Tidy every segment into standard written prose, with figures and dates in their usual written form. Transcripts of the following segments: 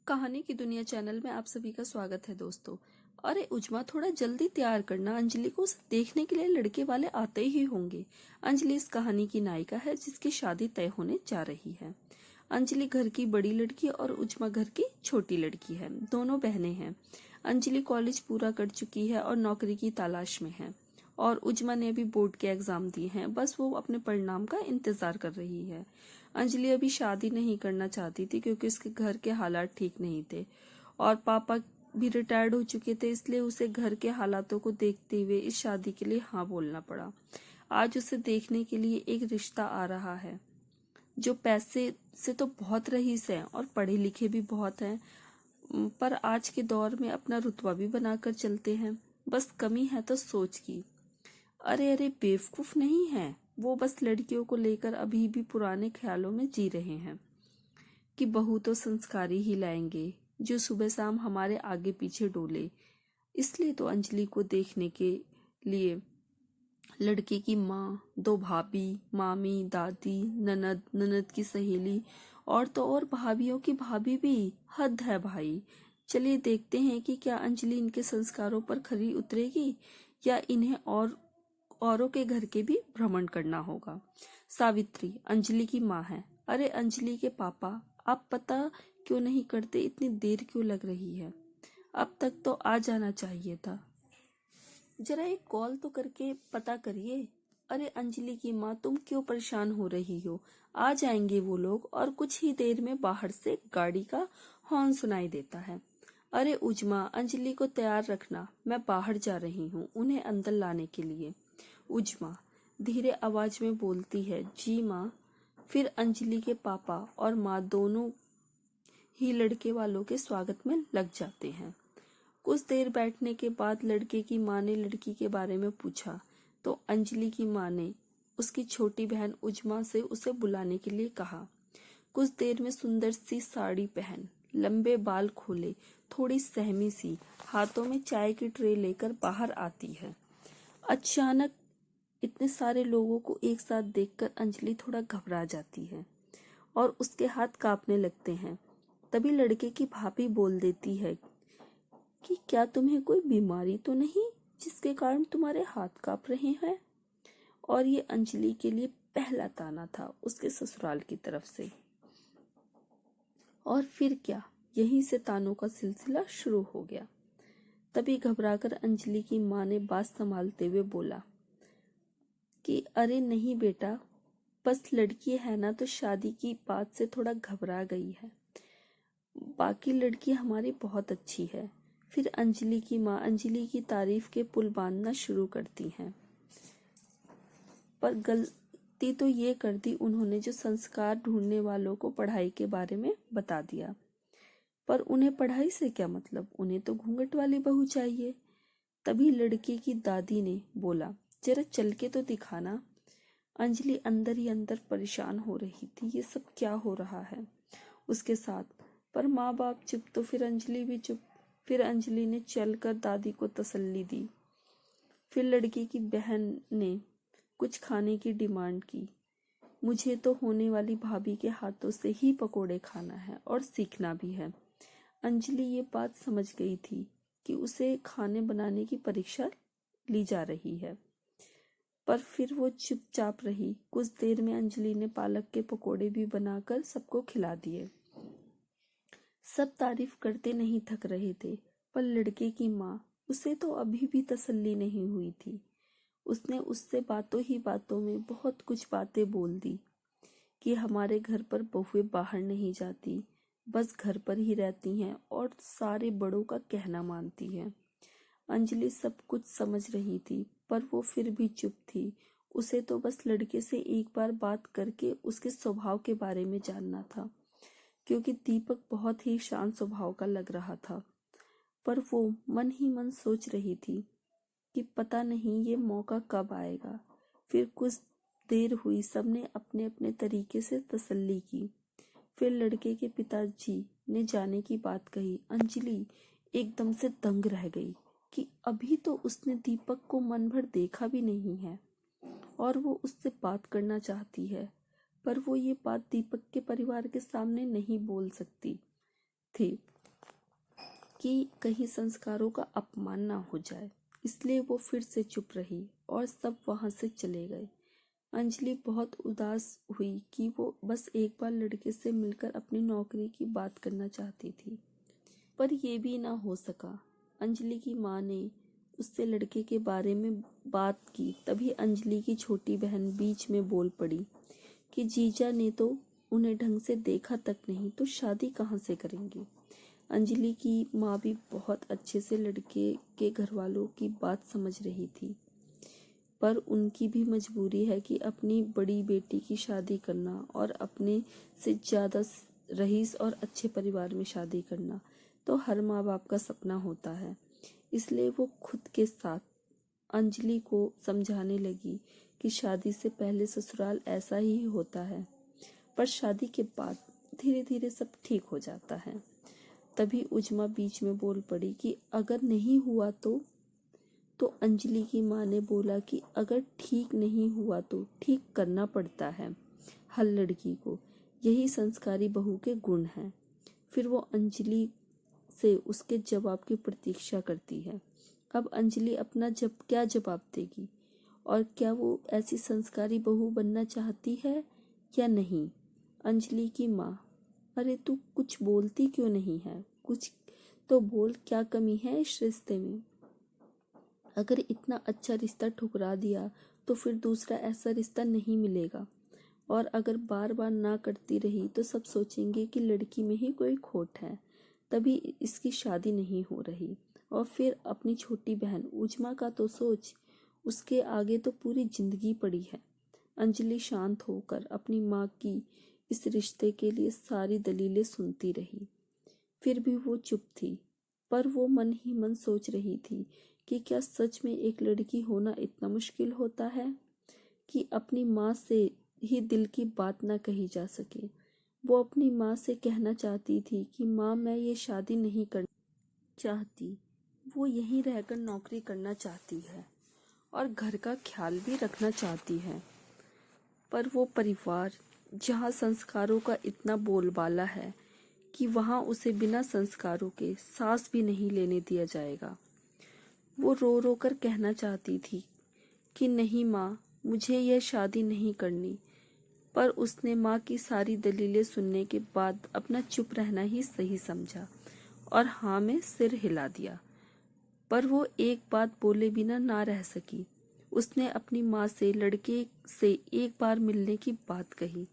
कहानी की दुनिया चैनल में आप सभी का स्वागत है दोस्तों। अरे उजमा, थोड़ा जल्दी तैयार करना, अंजलि को उसे देखने के लिए लड़के वाले आते ही होंगे। अंजलि इस कहानी की नायिका है जिसकी शादी तय होने जा रही है। अंजलि घर की बड़ी लड़की और उजमा घर की छोटी लड़की है। दोनों बहनें हैं। अंजलि कॉलेज पूरा कर चुकी है और नौकरी की तलाश में है और उजमा ने अभी बोर्ड के एग्जाम दिए हैं। बस वो अपने परिणाम का इंतजार कर रही है। अंजलि अभी शादी नहीं करना चाहती थी क्योंकि उसके घर के हालात ठीक नहीं थे और पापा भी रिटायर्ड हो चुके थे, इसलिए उसे घर के हालातों को देखते हुए इस शादी के लिए हाँ बोलना पड़ा। आज उसे देखने के लिए एक रिश्ता आ रहा है जो पैसे से तो बहुत रईस है और पढ़े लिखे भी बहुत हैं, पर आज के दौर में अपना रुतबा भी बनाकर चलते हैं। बस कमी है तो सोच की। अरे अरे, बेवकूफ नहीं है वो, बस लड़कियों को लेकर अभी भी पुराने ख्यालों में जी रहे हैं कि बहू तो संस्कारी ही लाएंगे जो सुबह शाम हमारे आगे पीछे डोले। इसलिए तो अंजलि को देखने के लिए लड़के की माँ, दो भाभी, मामी, दादी, ननद, ननद की सहेली और तो और भाभियों की भाभी भी। हद है भाई। चलिए देखते हैं कि क्या अंजलि इनके संस्कारों पर खरी उतरेगी या इन्हें औरों के घर के भी भ्रमण करना होगा। सावित्री अंजलि की माँ है। अरे अंजलि के पापा, आप पता क्यों नहीं करते? इतनी देर क्यों लग रही है? अब तक तो आ जाना चाहिए था। जरा एक कॉल तो करके पता करिए। अरे अंजलि की माँ, तुम क्यों परेशान हो रही हो? आ जाएंगे वो लोग। और कुछ ही देर में बाहर से गाड़ी का हॉर्न सुनाई देता है। अरे उजमा, अंजलि को तैयार रखना, मैं बाहर जा रही हूँ उन्हें अंदर लाने के लिए। उजमा धीरे आवाज में बोलती है, जी माँ। फिर अंजलि के पापा और माँ दोनों ही लड़के वालों के स्वागत में लग जाते हैं। कुछ देर बैठने के बाद लड़के की माँ ने लड़की के बारे में पूछा तो अंजलि की माँ ने उसकी छोटी बहन उजमा से उसे बुलाने के लिए कहा। कुछ देर में सुंदर सी साड़ी पहन, लंबे बाल खोले, थोड़ी सहमी सी, हाथों में चाय की ट्रे लेकर बाहर आती है। अचानक इतने सारे लोगों को एक साथ देखकर अंजलि थोड़ा घबरा जाती है और उसके हाथ कांपने लगते हैं। तभी लड़के की भाभी बोल देती है कि क्या तुम्हें कोई बीमारी तो नहीं जिसके कारण तुम्हारे हाथ कांप रहे हैं? और ये अंजलि के लिए पहला ताना था उसके ससुराल की तरफ से। और फिर क्या, यहीं से तानों का सिलसिला शुरू हो गया। तभी घबराकर अंजलि की माँ ने बात संभालते हुए बोला कि अरे नहीं बेटा, बस लड़की है ना तो शादी की बात से थोड़ा घबरा गई है, बाकी लड़की हमारी बहुत अच्छी है। फिर अंजलि की माँ अंजलि की तारीफ के पुल बांधना शुरू करती हैं। पर गलती तो ये कर दी उन्होंने जो संस्कार ढूंढने वालों को पढ़ाई के बारे में बता दिया। पर उन्हें पढ़ाई से क्या मतलब, उन्हें तो घूंघट वाली बहू चाहिए। तभी लड़की की दादी ने बोला, जरा चल के तो दिखाना। अंजलि अंदर ही अंदर परेशान हो रही थी, ये सब क्या हो रहा है उसके साथ। पर माँ बाप चुप तो फिर अंजलि भी चुप। फिर अंजलि ने चलकर दादी को तसल्ली दी। फिर लड़की की बहन ने कुछ खाने की डिमांड की। मुझे तो होने वाली भाभी के हाथों से ही पकोड़े खाना है और सीखना भी है। अंजलि ये बात समझ गई थी कि उसे खाने बनाने की परीक्षा ली जा रही है, पर फिर वो चुपचाप रही। कुछ देर में अंजलि ने पालक के पकोड़े भी बनाकर सबको खिला दिए। सब तारीफ करते नहीं थक रहे थे, पर लड़के की माँ, उसे तो अभी भी तसल्ली नहीं हुई थी। उसने उससे बातों ही बातों में बहुत कुछ बातें बोल दी कि हमारे घर पर बहुएं बाहर नहीं जाती, बस घर पर ही रहती हैं और सारे बड़ों का कहना मानती हैं। अंजलि सब कुछ समझ रही थी, पर वो फिर भी चुप थी। उसे तो बस लड़के से एक बार बात करके उसके स्वभाव के बारे में जानना था, क्योंकि दीपक बहुत ही शांत स्वभाव का लग रहा था। पर वो मन ही मन सोच रही थी कि पता नहीं ये मौका कब आएगा। फिर कुछ देर हुई, सबने अपने अपने तरीके से तसल्ली की। फिर लड़के के पिताजी ने जाने की बात कही। अंजलि एकदम से दंग रह गई कि अभी तो उसने दीपक को मन भर देखा भी नहीं है और वो उससे बात करना चाहती है, पर वो ये बात दीपक के परिवार के सामने नहीं बोल सकती थी। कि कहीं संस्कारों का अपमान ना हो जाए, इसलिए वो फिर से चुप रही और सब वहां से चले गए। अंजलि बहुत उदास हुई कि वो बस एक बार लड़के से मिलकर अपनी नौकरी की बात करना चाहती थी, पर ये भी ना हो सका। अंजलि की माँ ने उससे लड़के के बारे में बात की, तभी अंजलि की छोटी बहन बीच में बोल पड़ी कि जीजा ने तो उन्हें ढंग से देखा तक नहीं, तो शादी कहाँ से करेंगे। अंजलि की माँ भी बहुत अच्छे से लड़के के घर वालों की बात समझ रही थी, पर उनकी भी मजबूरी है कि अपनी बड़ी बेटी की शादी करना और अपने से ज़्यादा रईस और अच्छे परिवार में शादी करना तो हर माँ बाप का सपना होता है। इसलिए वो खुद के साथ अंजलि को समझाने लगी कि शादी से पहले ससुराल ऐसा ही होता है, पर शादी के बाद धीरे धीरे सब ठीक हो जाता है। तभी उजमा बीच में बोल पड़ी कि अगर नहीं हुआ तो अंजलि की माँ ने बोला कि अगर ठीक नहीं हुआ तो ठीक करना पड़ता है हर लड़की को, यही संस्कारी बहू के गुण हैं। फिर वो अंजलि से उसके जवाब की प्रतीक्षा करती है। अब अंजलि अपना क्या जवाब देगी, और क्या वो ऐसी संस्कारी बहू बनना चाहती है या नहीं। अंजलि की माँ, अरे तू कुछ बोलती क्यों नहीं है, कुछ तो बोल, क्या कमी है इस रिश्ते में। अगर इतना अच्छा रिश्ता ठुकरा दिया तो फिर दूसरा ऐसा रिश्ता नहीं मिलेगा, और अगर बार बार ना करती रही तो सब सोचेंगे कि लड़की में ही कोई खोट है, तभी इसकी शादी नहीं हो रही। और फिर अपनी छोटी बहन उजमा का तो सोच, उसके आगे तो पूरी जिंदगी पड़ी है। अंजलि शांत होकर अपनी माँ की इस रिश्ते के लिए सारी दलीलें सुनती रही। फिर भी वो चुप थी, पर वो मन ही मन सोच रही थी कि क्या सच में एक लड़की होना इतना मुश्किल होता है कि अपनी माँ से ही दिल की बात ना कही जा सके। वो अपनी माँ से कहना चाहती थी कि माँ, मैं ये शादी नहीं करना चाहती, वो यहीं रहकर नौकरी करना चाहती है और घर का ख्याल भी रखना चाहती है, पर वो परिवार जहाँ संस्कारों का इतना बोलबाला है कि वहाँ उसे बिना संस्कारों के सांस भी नहीं लेने दिया जाएगा। वो रो रो कर कहना चाहती थी कि नहीं माँ, मुझे यह शादी नहीं करनी, पर उसने माँ की सारी दलीलें सुनने के बाद अपना चुप रहना ही सही समझा और हाँ में सिर हिला दिया। पर वो एक बात बोले बिना ना रह सकी। उसने अपनी माँ से लड़के से एक बार मिलने की बात कही,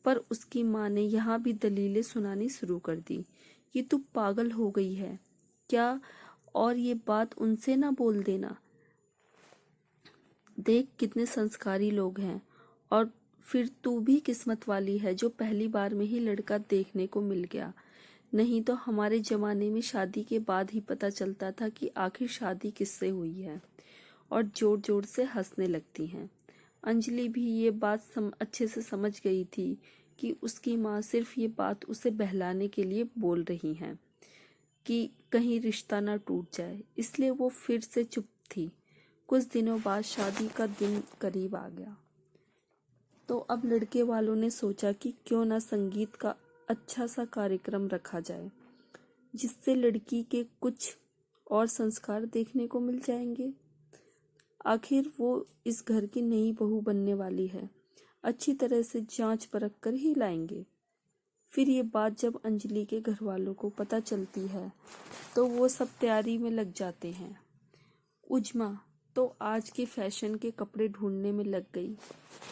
पर उसकी माँ ने यहाँ भी दलीलें सुनानी शुरू कर दी कि तू पागल हो गई है क्या, और ये बात उनसे ना बोल देना। देख कितने संस्कारी लोग हैं, और फिर तू भी किस्मत वाली है जो पहली बार में ही लड़का देखने को मिल गया, नहीं तो हमारे जमाने में शादी के बाद ही पता चलता था कि आखिर शादी किससे हुई है, और जोर जोर से हंसने लगती हैं। अंजलि भी ये बात अच्छे से समझ गई थी कि उसकी माँ सिर्फ ये बात उसे बहलाने के लिए बोल रही हैं कि कहीं रिश्ता ना टूट जाए, इसलिए वो फिर से चुप थी। कुछ दिनों बाद शादी का दिन करीब आ गया, तो अब लड़के वालों ने सोचा कि क्यों ना संगीत का अच्छा सा कार्यक्रम रखा जाए, जिससे लड़की के कुछ और संस्कार देखने को मिल जाएंगे। आखिर वो इस घर की नई बहू बनने वाली है, अच्छी तरह से जांच परख कर ही लाएंगे। फिर ये बात जब अंजलि के घर वालों को पता चलती है तो वो सब तैयारी में लग जाते हैं। उजमा तो आज के फैशन के कपड़े ढूंढने में लग गई,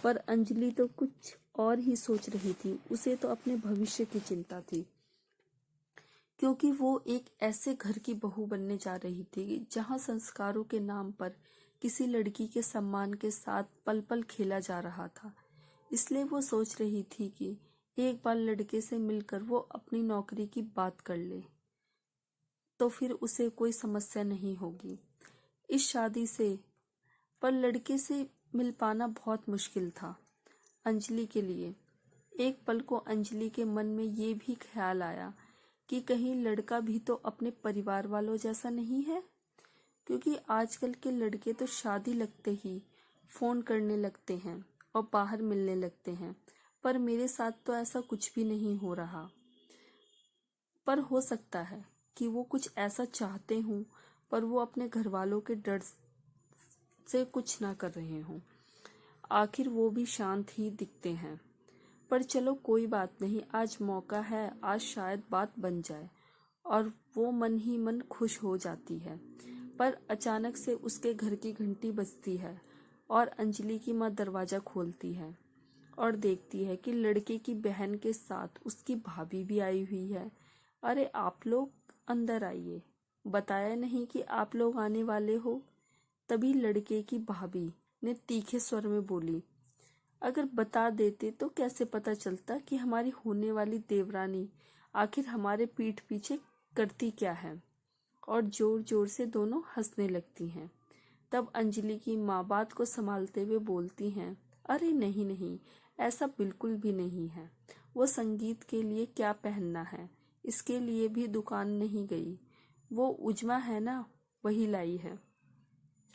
पर अंजलि तो कुछ और ही सोच रही थी। उसे तो अपने भविष्य की चिंता थी, क्योंकि वो एक ऐसे घर की बहू बनने जा रही थी जहां संस्कारों के नाम पर किसी लड़की के सम्मान के साथ पल पल खेला जा रहा था। इसलिए वो सोच रही थी कि एक बार लड़के से मिलकर वो अपनी नौकरी की बात कर ले, तो फिर उसे कोई समस्या नहीं होगी इस शादी से। पर लड़के से मिल पाना बहुत मुश्किल था अंजलि के लिए। एक पल को अंजलि के मन में ये भी ख्याल आया कि कहीं लड़का भी तो अपने परिवार वालों जैसा नहीं है, क्योंकि आजकल के लड़के तो शादी लगते ही फोन करने लगते हैं और बाहर मिलने लगते हैं, पर मेरे साथ तो ऐसा कुछ भी नहीं हो रहा। पर हो सकता है कि वो कुछ ऐसा चाहते हों, पर वो अपने घर वालों के डर से कुछ ना कर रहे हों। आखिर वो भी शांत ही दिखते हैं। पर चलो कोई बात नहीं, आज मौका है, आज शायद बात बन जाए। और वो मन ही मन खुश हो जाती है। पर अचानक से उसके घर की घंटी बजती है और अंजलि की माँ दरवाजा खोलती है और देखती है कि लड़के की बहन के साथ उसकी भाभी भी आई हुई है। अरे आप लोग अंदर आइए, बताया नहीं कि आप लोग आने वाले हो। तभी लड़के की भाभी ने तीखे स्वर में बोली, अगर बता देते तो कैसे पता चलता कि हमारी होने वाली देवरानी आखिर हमारे पीठ पीछे करती क्या है। और जोर जोर से दोनों हंसने लगती हैं। तब अंजलि की माँ बात को संभालते हुए बोलती हैं, अरे नहीं नहीं, ऐसा बिल्कुल भी नहीं है। वो संगीत के लिए क्या पहनना है, इसके लिए भी दुकान नहीं गई। वो उजमा है ना, वही लाई है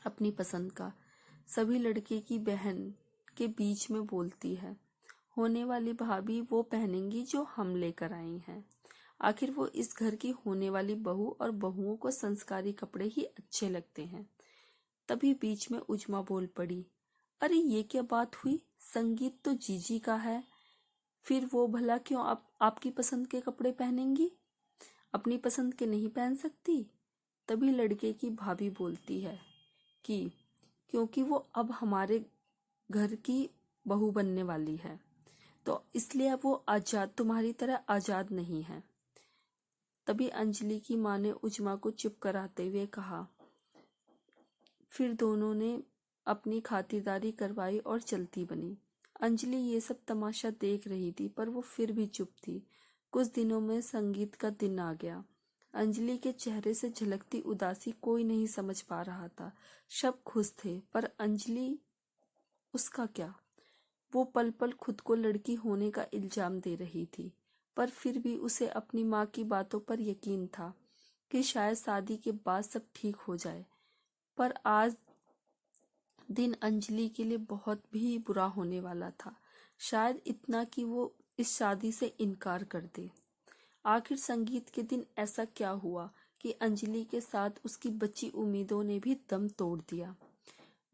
अपनी पसंद का। सभी लड़के की बहन के बीच में बोलती है, होने वाली भाभी वो पहनेंगी जो हम लेकर आई हैं। आखिर वो इस घर की होने वाली बहू, और बहुओं को संस्कारी कपड़े ही अच्छे लगते हैं। तभी बीच में उजमा बोल पड़ी, अरे ये क्या बात हुई, संगीत तो जीजी का है, फिर वो भला क्यों आपकी पसंद के कपड़े पहनेंगी, अपनी पसंद के नहीं पहन सकती। तभी लड़के की भाभी बोलती है कि क्योंकि वो अब हमारे घर की बहू बनने वाली है, तो इसलिए अब वो आजाद, तुम्हारी तरह आजाद नहीं है। तभी अंजलि की माँ ने उजमा को चुप कराते हुए कहा। फिर दोनों ने अपनी खातिरदारी करवाई और चलती बनी। अंजलि ये सब तमाशा देख रही थी, पर वो फिर भी चुप थी। कुछ दिनों में संगीत का दिन आ गया। अंजलि के चेहरे से झलकती उदासी कोई नहीं समझ पा रहा था। सब खुश थे, पर अंजलि, उसका क्या। वो पल पल खुद को लड़की होने का इल्जाम दे रही थी, पर फिर भी उसे अपनी माँ की बातों पर यकीन था कि शायद शादी के बाद सब ठीक हो जाए। पर आज दिन अंजलि के लिए बहुत भी बुरा होने वाला था, शायद इतना कि वो इस शादी से इनकार कर दे। आखिर संगीत के दिन ऐसा क्या हुआ कि अंजलि के साथ उसकी बची उम्मीदों ने भी दम तोड़ दिया।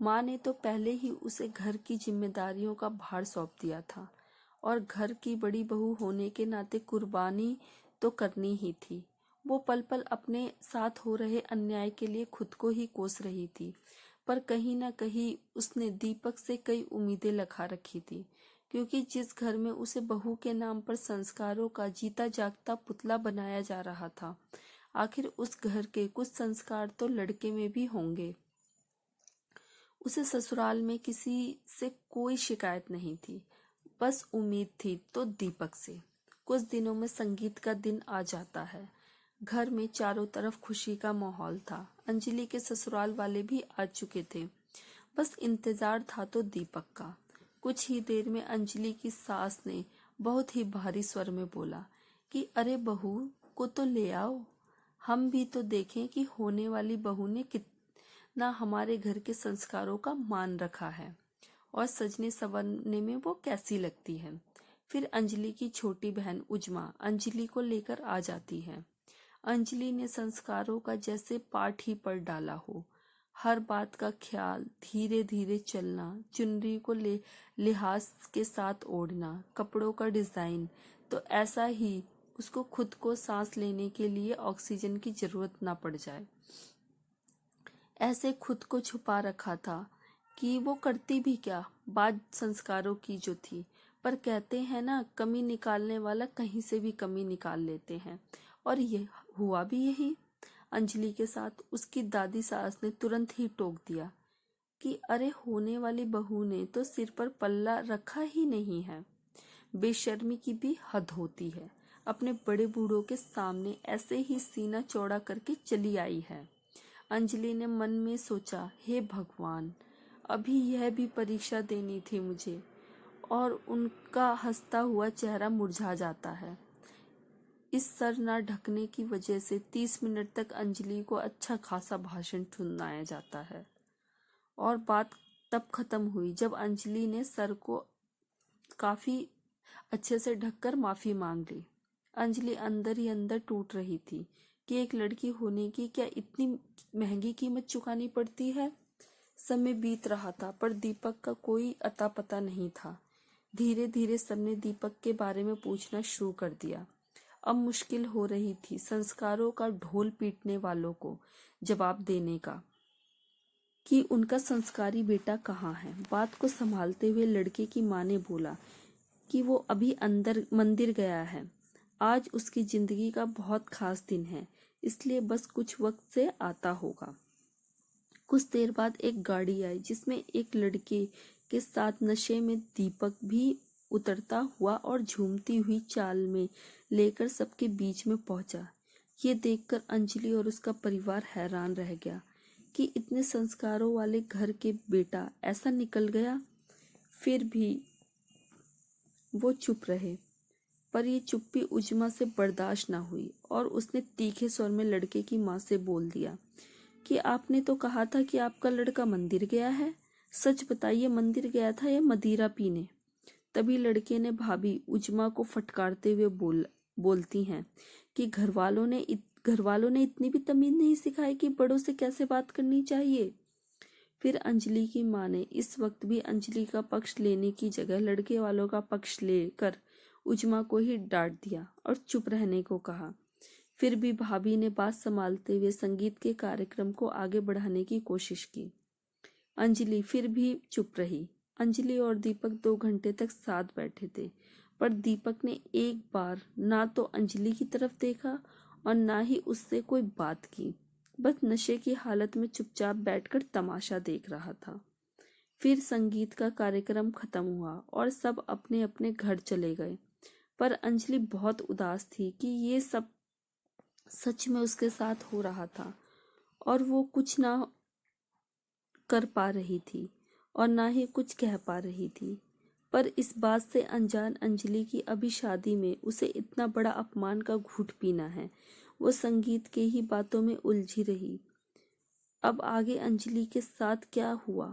माँ ने तो पहले ही उसे घर की जिम्मेदारियों का भार सौंप दिया था, और घर की बड़ी बहू होने के नाते कुर्बानी तो करनी ही थी। वो पल पल अपने साथ हो रहे अन्याय के लिए खुद को ही कोस रही थी, पर कहीं ना कहीं उसने दीपक से कई उम्मीदें लगा रखी थी, क्योंकि जिस घर में उसे बहू के नाम पर संस्कारों का जीता जागता पुतला बनाया जा रहा था, आखिर उस घर के कुछ संस्कार तो लड़के में भी होंगे। उसे ससुराल में किसी से कोई शिकायत नहीं थी, बस उम्मीद थी तो दीपक से। कुछ दिनों में संगीत का दिन आ जाता है। घर में चारों तरफ खुशी का माहौल था। अंजलि के ससुराल वाले भी आ चुके थे, बस इंतजार था तो दीपक का। कुछ ही देर में अंजलि की सास ने बहुत ही भारी स्वर में बोला कि अरे बहू को तो ले आओ, हम भी तो देखें कि होने वाली बहू ने कितना हमारे घर के संस्कारों का मान रखा है और सजने संवरने में वो कैसी लगती है। फिर अंजलि की छोटी बहन उजमा अंजलि को लेकर आ जाती है। अंजलि ने संस्कारों का जैसे पाठ ही पढ़ डाला हो। हर बात का ख्याल, धीरे धीरे चलना, चुनरी को लिहाज के साथ ओढ़ना, कपड़ों का डिजाइन, तो ऐसा ही उसको खुद को सांस लेने के लिए ऑक्सीजन की जरूरत ना पड़ जाए। ऐसे खुद को छुपा रखा था कि वो करती भी क्या, बात संस्कारों की जो थी। पर कहते हैं ना, कमी निकालने वाला कहीं से भी कमी निकाल लेते हैं, और ये हुआ भी यही। अंजलि के साथ उसकी दादी सास ने तुरंत ही टोक दिया कि अरे होने वाली बहू ने तो सिर पर पल्ला रखा ही नहीं है, बेशर्मी की भी हद होती है, अपने बड़े बूढ़ों के सामने ऐसे ही सीना चौड़ा करके चली आई है। अंजलि ने मन में सोचा, हे भगवान, अभी यह भी परीक्षा देनी थी मुझे, और उनका हंसता हुआ चेहरा मुरझा जाता है। इस सर ना ढकने की वजह से 30 मिनट तक अंजलि को अच्छा खासा भाषण सुनाया जाता है। और बात तब खत्म हुई जब अंजलि ने सर को काफी अच्छे से ढककर माफी मांग ली। अंजलि अंदर ही अंदर टूट रही थी कि एक लड़की होने की क्या इतनी महंगी कीमत चुकानी पड़ती है। समय बीत रहा था पर दीपक का कोई अता पता नहीं था। धीरे धीरे सबने दीपक के बारे में पूछना शुरू कर दिया। अब मुश्किल हो रही थी संस्कारों का ढोल पीटने वालों को जवाब देने का कि उनका संस्कारी बेटा कहाँ है। बात को संभालते हुए लड़के की माँ ने बोला कि वो अभी अंदर मंदिर गया है। आज उसकी जिंदगी का बहुत खास दिन है, इसलिए बस कुछ वक्त से आता होगा। कुछ देर बाद एक गाड़ी आई जिसमें एक लड़के के साथ नशे में दीपक भी उतरता हुआ और झूमती हुई चाल में लेकर सबके बीच में पहुंचा। ये देखकर अंजलि और उसका परिवार हैरान रह गया कि इतने संस्कारों वाले घर के बेटा ऐसा निकल गया। फिर भी वो चुप रहे, पर ये चुप्पी उजमा से बर्दाश्त ना हुई और उसने तीखे स्वर में लड़के की माँ से बोल दिया कि आपने तो कहा था कि आपका लड़का मंदिर गया है। सच बताइए, मंदिर गया था या मदिरा पीने? तभी लड़के ने भाभी उजमा को फटकारते हुए बोलती हैं कि घर वालों ने इतनी भी तमीज नहीं सिखाई कि बड़ों से कैसे बात करनी चाहिए। फिर अंजलि की माँ ने इस वक्त भी अंजलि का पक्ष लेने की जगह लड़के वालों का पक्ष लेकर उजमा को ही डांट दिया और चुप रहने को कहा। फिर भी भाभी ने बात संभालते हुए संगीत के कार्यक्रम को आगे बढ़ाने की कोशिश की। अंजलि फिर भी चुप रही। अंजलि और दीपक 2 घंटे तक साथ बैठे थे, पर दीपक ने एक बार ना तो अंजलि की तरफ देखा और ना ही उससे कोई बात की। बस नशे की हालत में चुपचाप बैठकर तमाशा देख रहा था। फिर संगीत का कार्यक्रम खत्म हुआ और सब अपने अपने घर चले गए, पर अंजलि बहुत उदास थी कि ये सब सच में उसके साथ हो रहा था और वो कुछ ना कर पा रही थी और ना ही कुछ कह पा रही थी। पर इस बात से अनजान अंजलि की अभी शादी में उसे इतना बड़ा अपमान का घूंट पीना है। वो संगीत के ही बातों में उलझी रही। अब आगे अंजलि के साथ क्या हुआ?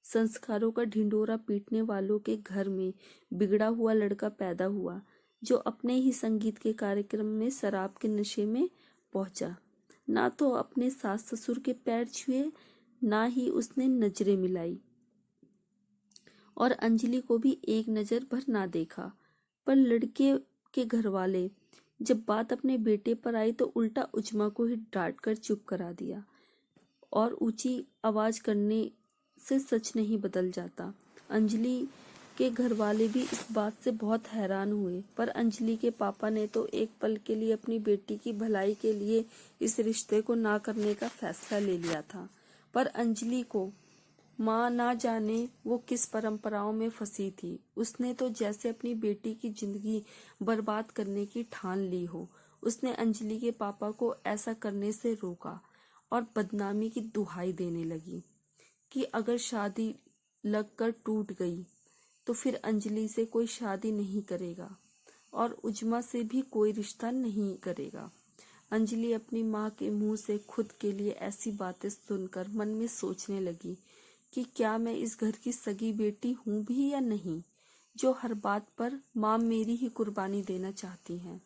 संस्कारों का ढिंढोरा पीटने वालों के घर में बिगड़ा हुआ लड़का पैदा हुआ जो अपने ही संगीत के कार्यक्रम में शराब के नशे में पहुंचा। ना तो अपने सास ससुर के पैर छुए, ना ही उसने नजरें मिलाई और अंजलि को भी एक नजर भर ना देखा। पर लड़के के घर वाले जब बात अपने बेटे पर आई तो उल्टा उजमा को ही डांट कर चुप करा दिया और ऊंची आवाज करने से सच नहीं बदल जाता। अंजलि के घर वाले भी इस बात से बहुत हैरान हुए, पर अंजलि के पापा ने तो एक पल के लिए अपनी बेटी की भलाई के लिए इस रिश्ते को ना करने का फैसला ले लिया था। पर अंजलि को माँ ना जाने वो किस परंपराओं में फंसी थी। उसने तो जैसे अपनी बेटी की जिंदगी बर्बाद करने की ठान ली हो। उसने अंजलि के पापा को ऐसा करने से रोका और बदनामी की दुहाई देने लगी कि अगर शादी लगकर टूट गई तो फिर अंजलि से कोई शादी नहीं करेगा और उजमा से भी कोई रिश्ता नहीं करेगा। अंजलि अपनी माँ के मुंह से खुद के लिए ऐसी बातें सुनकर मन में सोचने लगी कि क्या मैं इस घर की सगी बेटी हूँ भी या नहीं, जो हर बात पर माँ मेरी ही कुर्बानी देना चाहती हैं।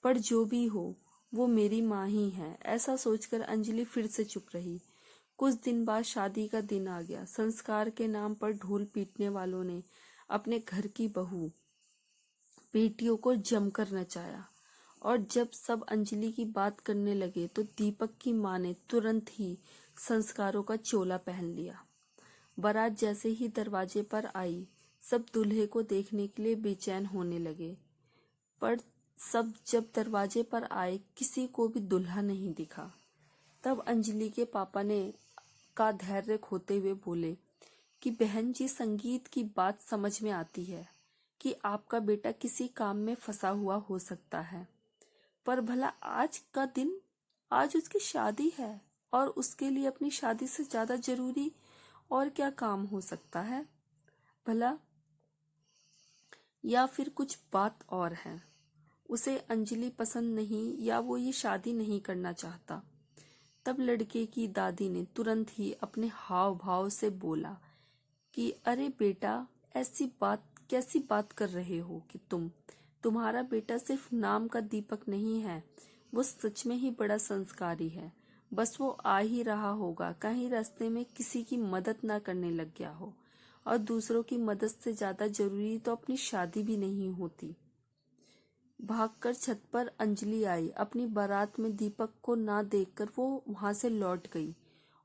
पर जो भी हो, वो मेरी माँ ही है। ऐसा सोचकर अंजलि फिर से चुप रही। कुछ दिन बाद शादी का दिन आ गया। संस्कार के नाम पर ढोल पीटने वालों ने अपने घर की बहू बेटियों को जमकर नचाया और जब सब अंजलि की बात करने लगे तो दीपक की माँ ने तुरंत ही संस्कारों का चोला पहन लिया। बारात जैसे ही दरवाजे पर आई, सब दूल्हे को देखने के लिए बेचैन होने लगे, पर सब जब दरवाजे पर आए किसी को भी दूल्हा नहीं दिखा। तब अंजलि के पापा ने का धैर्य खोते हुए बोले कि बहन जी, संगीत की बात समझ में आती है कि आपका बेटा किसी काम में फंसा हुआ हो सकता है, पर भला आज का दिन, आज उसकी शादी है और उसके लिए अपनी शादी से ज्यादा जरूरी और क्या काम हो सकता है भला? या फिर कुछ बात और है? उसे अंजलि पसंद नहीं या वो ये शादी नहीं करना चाहता? तब लड़के की दादी ने तुरंत ही अपने हाव भाव से बोला कि अरे बेटा, कैसी बात कर रहे हो कि तुम्हारा बेटा सिर्फ नाम का दीपक नहीं है, वो सच में ही बड़ा संस्कारी है। बस वो आ ही रहा होगा, कहीं रास्ते में किसी की मदद ना करने लग गया हो। और दूसरों की मदद से ज्यादा जरूरी तो अपनी शादी भी नहीं होती। भागकर छत पर अंजलि आई। अपनी बारात में दीपक को ना देखकर वो वहां से लौट गई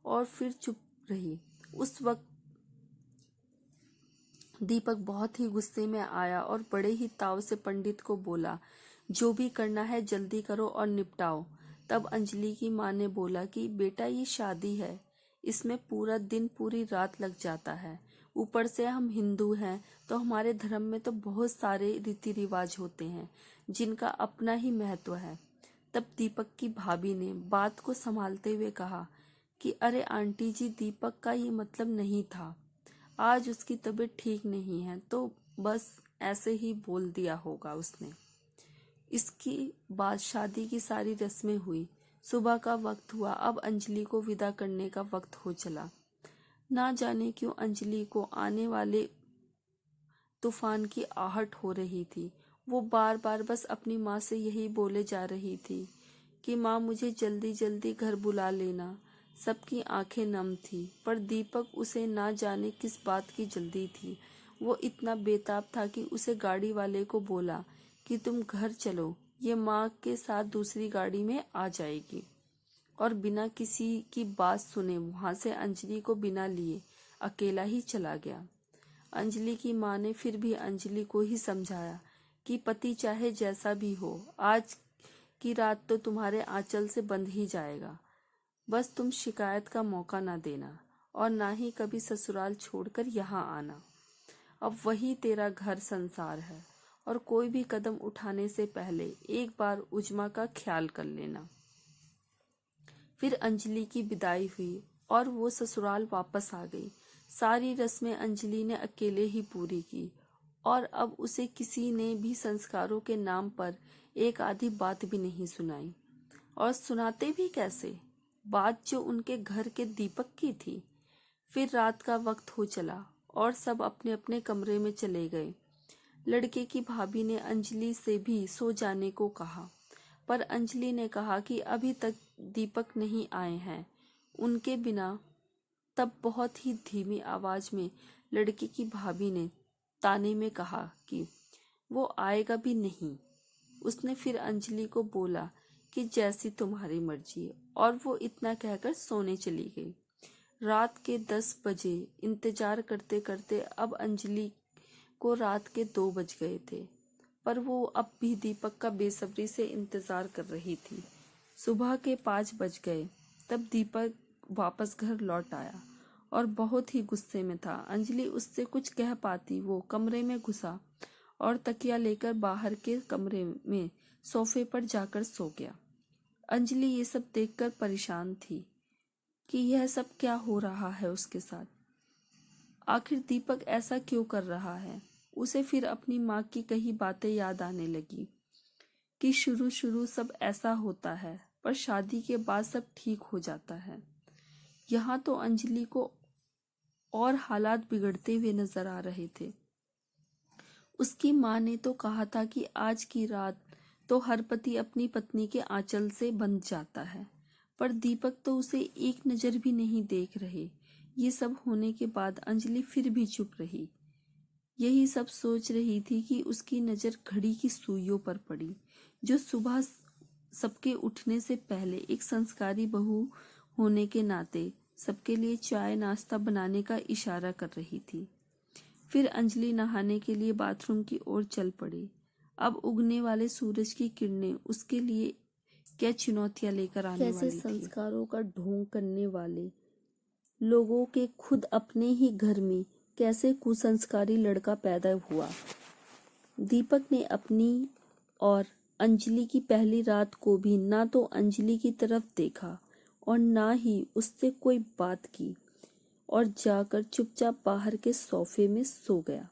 और फिर चुप रही। उस वक्त दीपक बहुत ही गुस्से में आया और बड़े ही ताव से पंडित को बोला, जो भी करना है जल्दी करो और निपटाओ। तब अंजलि की माँ ने बोला कि बेटा, ये शादी है, इसमें पूरा दिन पूरी रात लग जाता है। ऊपर से हम हिंदू हैं तो हमारे धर्म में तो बहुत सारे रीति रिवाज होते हैं जिनका अपना ही महत्व है। तब दीपक की भाभी ने बात को संभालते हुए कहा कि अरे आंटी जी, दीपक का ये मतलब नहीं था, आज उसकी तबीयत ठीक नहीं है तो बस ऐसे ही बोल दिया होगा उसने। इसके बाद शादी की सारी रस्में हुई। सुबह का वक्त हुआ। अब अंजलि को विदा करने का वक्त हो चला। ना जाने क्यों अंजलि को आने वाले तूफान की आहट हो रही थी। वो बार बार बस अपनी माँ से यही बोले जा रही थी कि माँ, मुझे जल्दी जल्दी घर बुला लेना। सबकी आंखें नम थी, पर दीपक उसे ना जाने किस बात की जल्दी थी। वो इतना बेताब था कि उसे गाड़ी वाले को बोला कि तुम घर चलो, ये माँ के साथ दूसरी गाड़ी में आ जाएगी। और बिना किसी की बात सुने वहां से अंजलि को बिना लिए अकेला ही चला गया। अंजलि की माँ ने फिर भी अंजलि को ही समझाया कि पति चाहे जैसा भी हो, आज की रात तो तुम्हारे आंचल से बंध ही जाएगा। बस तुम शिकायत का मौका ना देना और ना ही कभी ससुराल छोड़कर यहाँ आना। अब वही तेरा घर संसार है और कोई भी कदम उठाने से पहले एक बार उजमा का ख्याल कर लेना। फिर अंजलि की विदाई हुई और वो ससुराल वापस आ गई। सारी रस्में अंजलि ने अकेले ही पूरी की और अब उसे किसी ने भी संस्कारों के नाम पर एक आधी बात भी नहीं सुनाई। और सुनाते भी कैसे, बात जो उनके घर के दीपक की थी। फिर रात का वक्त हो चला और सब अपने अपने कमरे में चले गए। लड़के की भाभी ने अंजलि से भी सो जाने को कहा, पर अंजलि ने कहा कि अभी तक दीपक नहीं आए हैं उनके बिना। तब बहुत ही धीमी आवाज में लड़के की भाभी ने ताने में कहा कि वो आएगा भी नहीं। उसने फिर अंजलि को बोला कि जैसी तुम्हारी मर्जी, और वो इतना कहकर सोने चली गई। रात के 10 बजे इंतजार करते करते अब अंजलि को रात के 2 बज गए थे, पर वो अब भी दीपक का बेसब्री से इंतजार कर रही थी। सुबह के 5 बज गए तब दीपक वापस घर लौट आया और बहुत ही गुस्से में था। अंजलि उससे कुछ कह पाती, वो कमरे में घुसा और तकिया लेकर बाहर के कमरे में सोफे पर जाकर सो गया। अंजलि ये सब देखकर परेशान थी कि यह सब क्या हो रहा है उसके साथ। आखिर दीपक ऐसा क्यों कर रहा है। उसे फिर अपनी माँ की कही बातें याद आने लगी कि शुरू शुरू सब ऐसा होता है, पर शादी के बाद सब ठीक हो जाता है। यहाँ तो अंजलि को और हालात बिगड़ते हुए नजर आ रहे थे। उसकी माँ ने तो कहा था कि आज की रात तो हर पति अपनी पत्नी के आंचल से बंध जाता है, पर दीपक तो उसे एक नजर भी नहीं देख रहे। ये सब होने के बाद अंजलि फिर भी चुप रही। यही सब सोच रही थी कि उसकी नजर घड़ी की सुइयों पर पड़ी, जो सुबह सबके उठने से पहले एक संस्कारी बहू होने के नाते सबके लिए चाय नाश्ता बनाने का इशारा कर रही थी। फिर अंजलि नहाने के लिए बाथरूम की ओर चल पड़ी। अब उगने वाले सूरज की किरणें उसके लिए क्या चुनौतियां लेकर आने वाली थी। कैसे संस्कारों का ढोंग करने वाले लोगों के खुद अपने ही घर में कैसे कुसंस्कारी लड़का पैदा हुआ। दीपक ने अपनी और अंजलि की पहली रात को भी ना तो अंजलि की तरफ देखा और ना ही उससे कोई बात की और जाकर चुपचाप बाहर के सोफे में सो गया।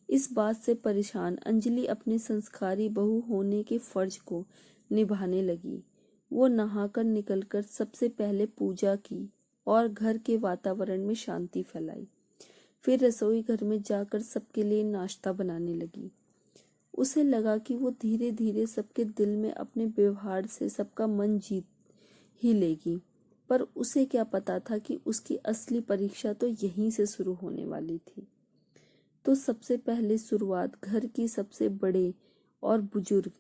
इस बात से परेशान अंजलि अपने संस्कारी बहू होने के फर्ज को निभाने लगी। वो नहाकर निकलकर सबसे पहले पूजा की और घर के वातावरण में शांति फैलाई। फिर रसोई घर में जाकर सबके लिए नाश्ता बनाने लगी। उसे लगा कि वो धीरे धीरे सबके दिल में अपने व्यवहार से सबका मन जीत ही लेगी, पर उसे क्या पता था कि उसकी असली परीक्षा तो यहीं से शुरू होने वाली थी। तो सबसे पहले शुरुआत घर की सबसे बड़े और बुजुर्ग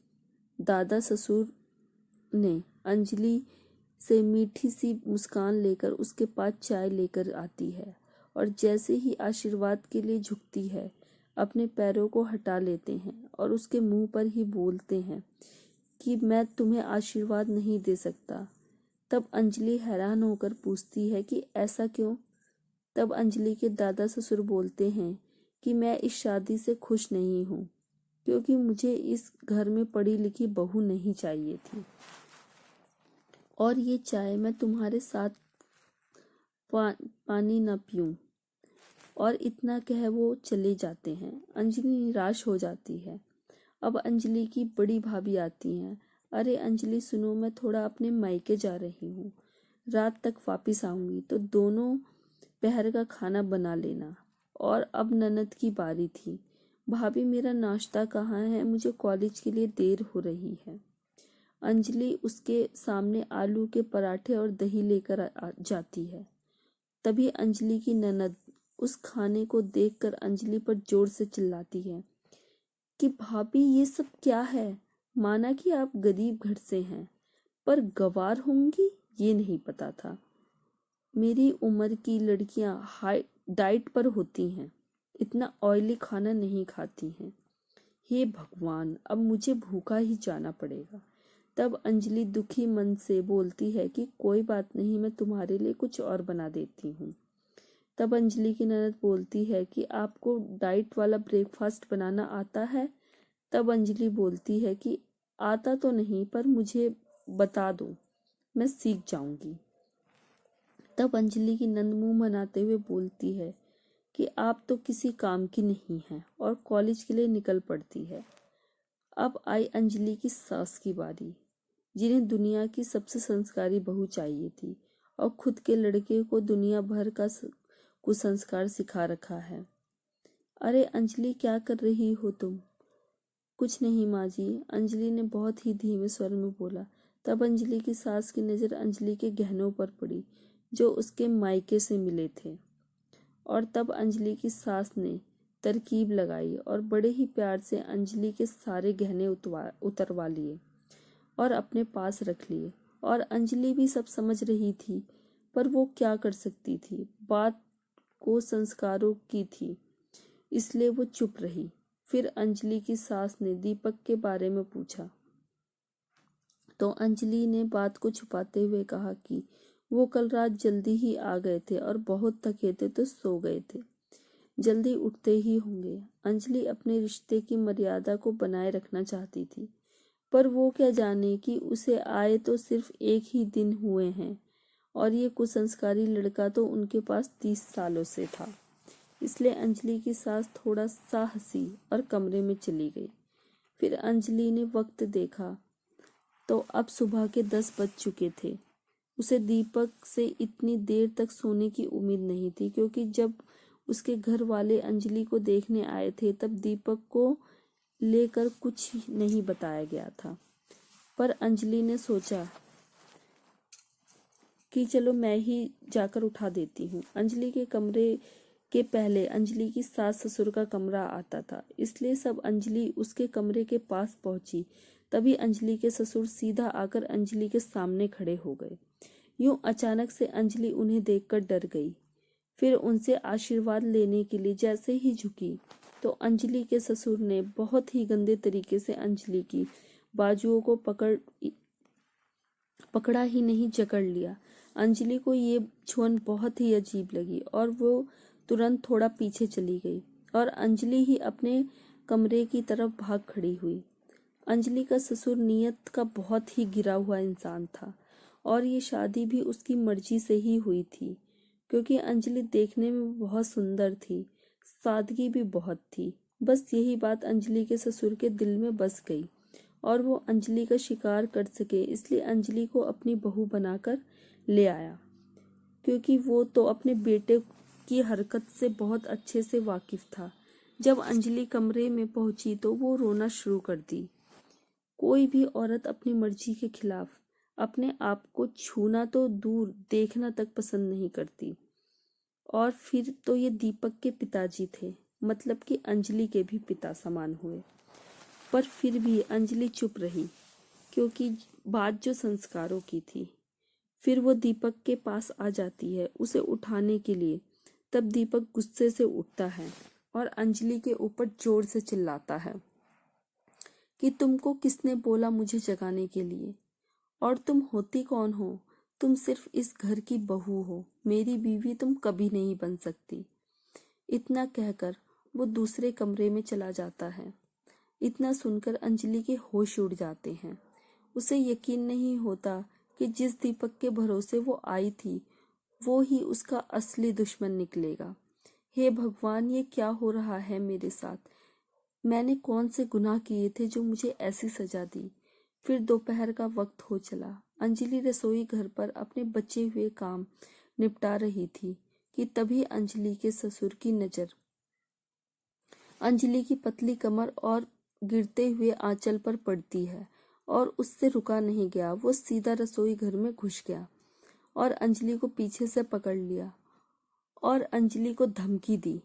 दादा ससुर ने अंजलि से मीठी सी मुस्कान लेकर उसके पास चाय लेकर आती है, और जैसे ही आशीर्वाद के लिए झुकती है अपने पैरों को हटा लेते हैं और उसके मुंह पर ही बोलते हैं कि मैं तुम्हें आशीर्वाद नहीं दे सकता। तब अंजलि हैरान होकर पूछती है कि ऐसा क्यों? तब अंजलि के दादा ससुर बोलते हैं कि मैं इस शादी से खुश नहीं हूँ, क्योंकि मुझे इस घर में पढ़ी लिखी बहू नहीं चाहिए थी, और ये चाय मैं तुम्हारे साथ पानी न पीऊं। और इतना कह वो चले जाते हैं। अंजलि निराश हो जाती है। अब अंजलि की बड़ी भाभी आती हैं। अरे अंजलि सुनो, मैं थोड़ा अपने मायके जा रही हूँ, रात तक वापिस आऊंगी, तो दोनों पहर का खाना बना लेना। और अब ननद की बारी थी। भाभी मेरा नाश्ता कहाँ है, मुझे कॉलेज के लिए देर हो रही है। अंजलि उसके सामने आलू के पराठे और दही लेकर जाती है। तभी अंजलि की ननद उस खाने को देखकर अंजलि पर जोर से चिल्लाती है कि भाभी ये सब क्या है? माना कि आप गरीब घर से हैं, पर गंवार होंगी ये नहीं पता था। मेरी उम्र की लड़कियां हाई डाइट पर होती हैं, इतना ऑयली खाना नहीं खाती हैं। हे भगवान, अब मुझे भूखा ही जाना पड़ेगा। तब अंजलि दुखी मन से बोलती है कि कोई बात नहीं, मैं तुम्हारे लिए कुछ और बना देती हूँ। तब अंजलि की ननद बोलती है कि आपको डाइट वाला ब्रेकफास्ट बनाना आता है? तब अंजलि बोलती है कि आता तो नहीं, पर मुझे बता दो, मैं सीख जाऊंगी। तब अंजलि की नंद मुंह बनाते हुए बोलती है कि आप तो किसी काम की नहीं हैं और कॉलेज के लिए निकल पड़ती है। अब आई अंजलि की सास की बारी, जिन्हें दुनिया की सबसे संस्कारी बहू चाहिए थी और खुद के लड़के को दुनिया भर का कुसंस्कार सिखा रखा है। अरे अंजलि, क्या कर रही हो तुम? कुछ नहीं माँ जी, अंजलि ने बहुत ही धीमे स्वर में बोला। तब अंजलि की सास की नज़र अंजलि के गहनों पर पड़ी जो उसके मायके से मिले थे, और तब अंजलि की सास ने तरकीब लगाई और बड़े ही प्यार से अंजलि के सारे गहने उतरवा लिए और अपने पास रख लिए। और अंजलि भी सब समझ रही थी, पर वो क्या कर सकती थी? बात को संस्कारों की थी, इसलिए वो चुप रही। फिर अंजलि की सास ने दीपक के बारे में पूछा, तो अंजलि ने बात को छुपाते हुए कहा कि वो कल रात जल्दी ही आ गए थे और बहुत थके थे तो सो गए थे, जल्दी उठते ही होंगे। अंजलि अपने रिश्ते की मर्यादा को बनाए रखना चाहती थी, पर वो क्या जाने कि उसे आए तो सिर्फ एक ही दिन हुए हैं और ये कुसंस्कारी लड़का तो उनके पास 30 सालों से था। इसलिए अंजलि की सास थोड़ा सा हंसी और कमरे में चली गई। फिर अंजलि ने वक्त देखा तो अब सुबह के 10 बज चुके थे। उसे दीपक से इतनी देर तक सोने की उम्मीद नहीं थी, क्योंकि जब उसके घर वाले अंजलि को देखने आए थे तब दीपक को लेकर कुछ नहीं बताया गया था। पर अंजलि ने सोचा कि चलो मैं ही जाकर उठा देती हूँ। अंजलि के कमरे के पहले अंजलि की सास ससुर का कमरा आता था, इसलिए सब अंजलि उसके कमरे के पास पहुंची। तभी अंजलि के ससुर सीधा आकर अंजलि के सामने खड़े हो गए। यूं अचानक से अंजलि उन्हें देखकर डर गई। फिर उनसे आशीर्वाद लेने के लिए जैसे ही झुकी तो अंजलि के ससुर ने बहुत ही गंदे तरीके से अंजलि की बाजुओं को पकड़ा ही नहीं, जकड़ लिया। अंजलि को ये छुअन बहुत ही अजीब लगी और वो तुरंत थोड़ा पीछे चली गई और अंजलि ही अपने कमरे की तरफ भाग खड़ी हुई। अंजलि का ससुर नियत का बहुत ही गिरा हुआ इंसान था और ये शादी भी उसकी मर्जी से ही हुई थी, क्योंकि अंजलि देखने में बहुत सुंदर थी, सादगी भी बहुत थी। बस यही बात अंजलि के ससुर के दिल में बस गई और वो अंजलि का शिकार कर सके, इसलिए अंजलि को अपनी बहू बनाकर ले आया, क्योंकि वो तो अपने बेटे की हरकत से बहुत अच्छे से वाकिफ था। जब अंजलि कमरे में पहुंची तो वो रोना शुरू कर दी। कोई भी औरत अपनी मर्जी के खिलाफ अपने आप को छूना तो दूर देखना तक पसंद नहीं करती। और फिर तो ये दीपक के पिताजी थे, मतलब कि अंजलि के भी पिता समान हुए। पर फिर भी अंजलि चुप रही, क्योंकि बात जो संस्कारों की थी। फिर वो दीपक के पास आ जाती है उसे उठाने के लिए। तब दीपक गुस्से से उठता है और अंजलि के ऊपर जोर से चिल्लाता है कि तुमको किसने बोला मुझे जगाने के लिए, और तुम होती कौन हो? तुम सिर्फ इस घर की बहू हो, मेरी बीवी तुम कभी नहीं बन सकती। इतना कहकर वो दूसरे कमरे में चला जाता है। इतना सुनकर अंजलि के होश उड़ जाते हैं। उसे यकीन नहीं होता कि जिस दीपक के भरोसे वो आई थी वो ही उसका असली दुश्मन निकलेगा। हे भगवान, ये क्या हो रहा है मेरे साथ? मैंने कौन से गुनाह किए थे जो मुझे ऐसी सजा दी? फिर दोपहर का वक्त हो चला। अंजलि रसोई घर पर अपने बचे हुए काम निपटा रही थी कि तभी अंजलि के ससुर की नजर अंजलि की पतली कमर और गिरते हुए आंचल पर पड़ती है और उससे रुका नहीं गया। वो सीधा रसोई घर में घुस गया और अंजलि को पीछे से पकड़ लिया और अंजलि को धमकी दी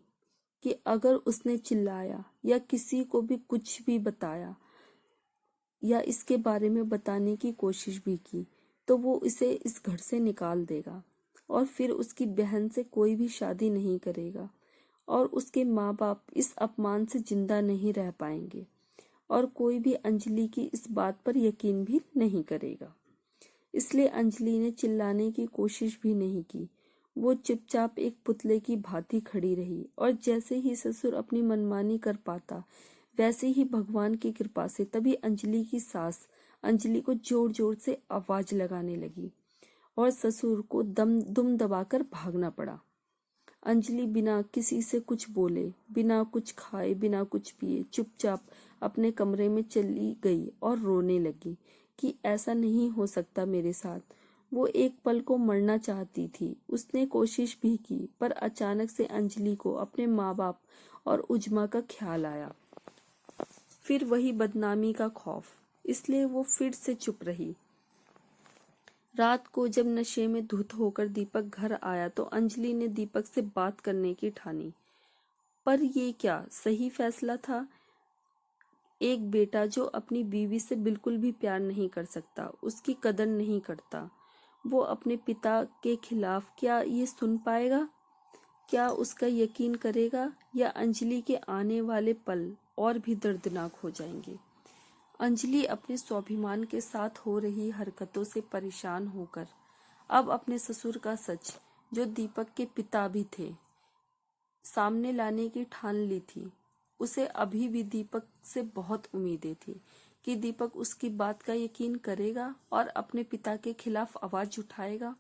कि अगर उसने चिल्लाया या किसी को भी कुछ भी बताया या इसके बारे में बताने की कोशिश भी की तो वो इसे इस घर से निकाल देगा और फिर उसकी बहन से कोई भी शादी नहीं करेगा और उसके माँ बाप इस अपमान से जिंदा नहीं रह पाएंगे और कोई भी अंजलि की इस बात पर यकीन भी नहीं करेगा। इसलिए अंजलि ने चिल्लाने की कोशिश भी नहीं की। वो चुपचाप एक पुतले की भांति खड़ी रही और जैसे ही ससुर अपनी मनमानी कर पाता वैसे ही भगवान की कृपा से तभी अंजलि की सास अंजलि को जोर जोर से आवाज लगाने लगी और ससुर को दुम दबाकर भागना पड़ा। अंजलि बिना किसी से कुछ बोले, बिना कुछ खाए, बिना कुछ पिए चुपचाप अपने कमरे में चली गई और रोने लगी कि ऐसा नहीं हो सकता मेरे साथ। वो एक पल को मरना चाहती थी। उसने कोशिश भी की पर अचानक से अंजलि को अपने माँ बाप और उज्मा का ख्याल आया। फिर वही बदनामी का खौफ, इसलिए वो फिर से चुप रही। रात को जब नशे में धुत होकर दीपक घर आया तो अंजलि ने दीपक से बात करने की ठानी। पर ये क्या सही फैसला था? एक बेटा जो अपनी बीवी से बिल्कुल भी प्यार नहीं कर सकता, उसकी कदर नहीं करता, वो अपने पिता के खिलाफ क्या ये सुन पाएगा? क्या उसका यकीन करेगा? या अंजलि के आने वाले पल और भी दर्दनाक हो जाएंगे? अंजलि अपने स्वाभिमान के साथ हो रही हरकतों से परेशान होकर अब अपने ससुर का सच, जो दीपक के पिता भी थे, सामने लाने की ठान ली थी। उसे अभी भी दीपक से बहुत उम्मीदें थी कि दीपक उसकी बात का यकीन करेगा और अपने पिता के खिलाफ आवाज उठाएगा।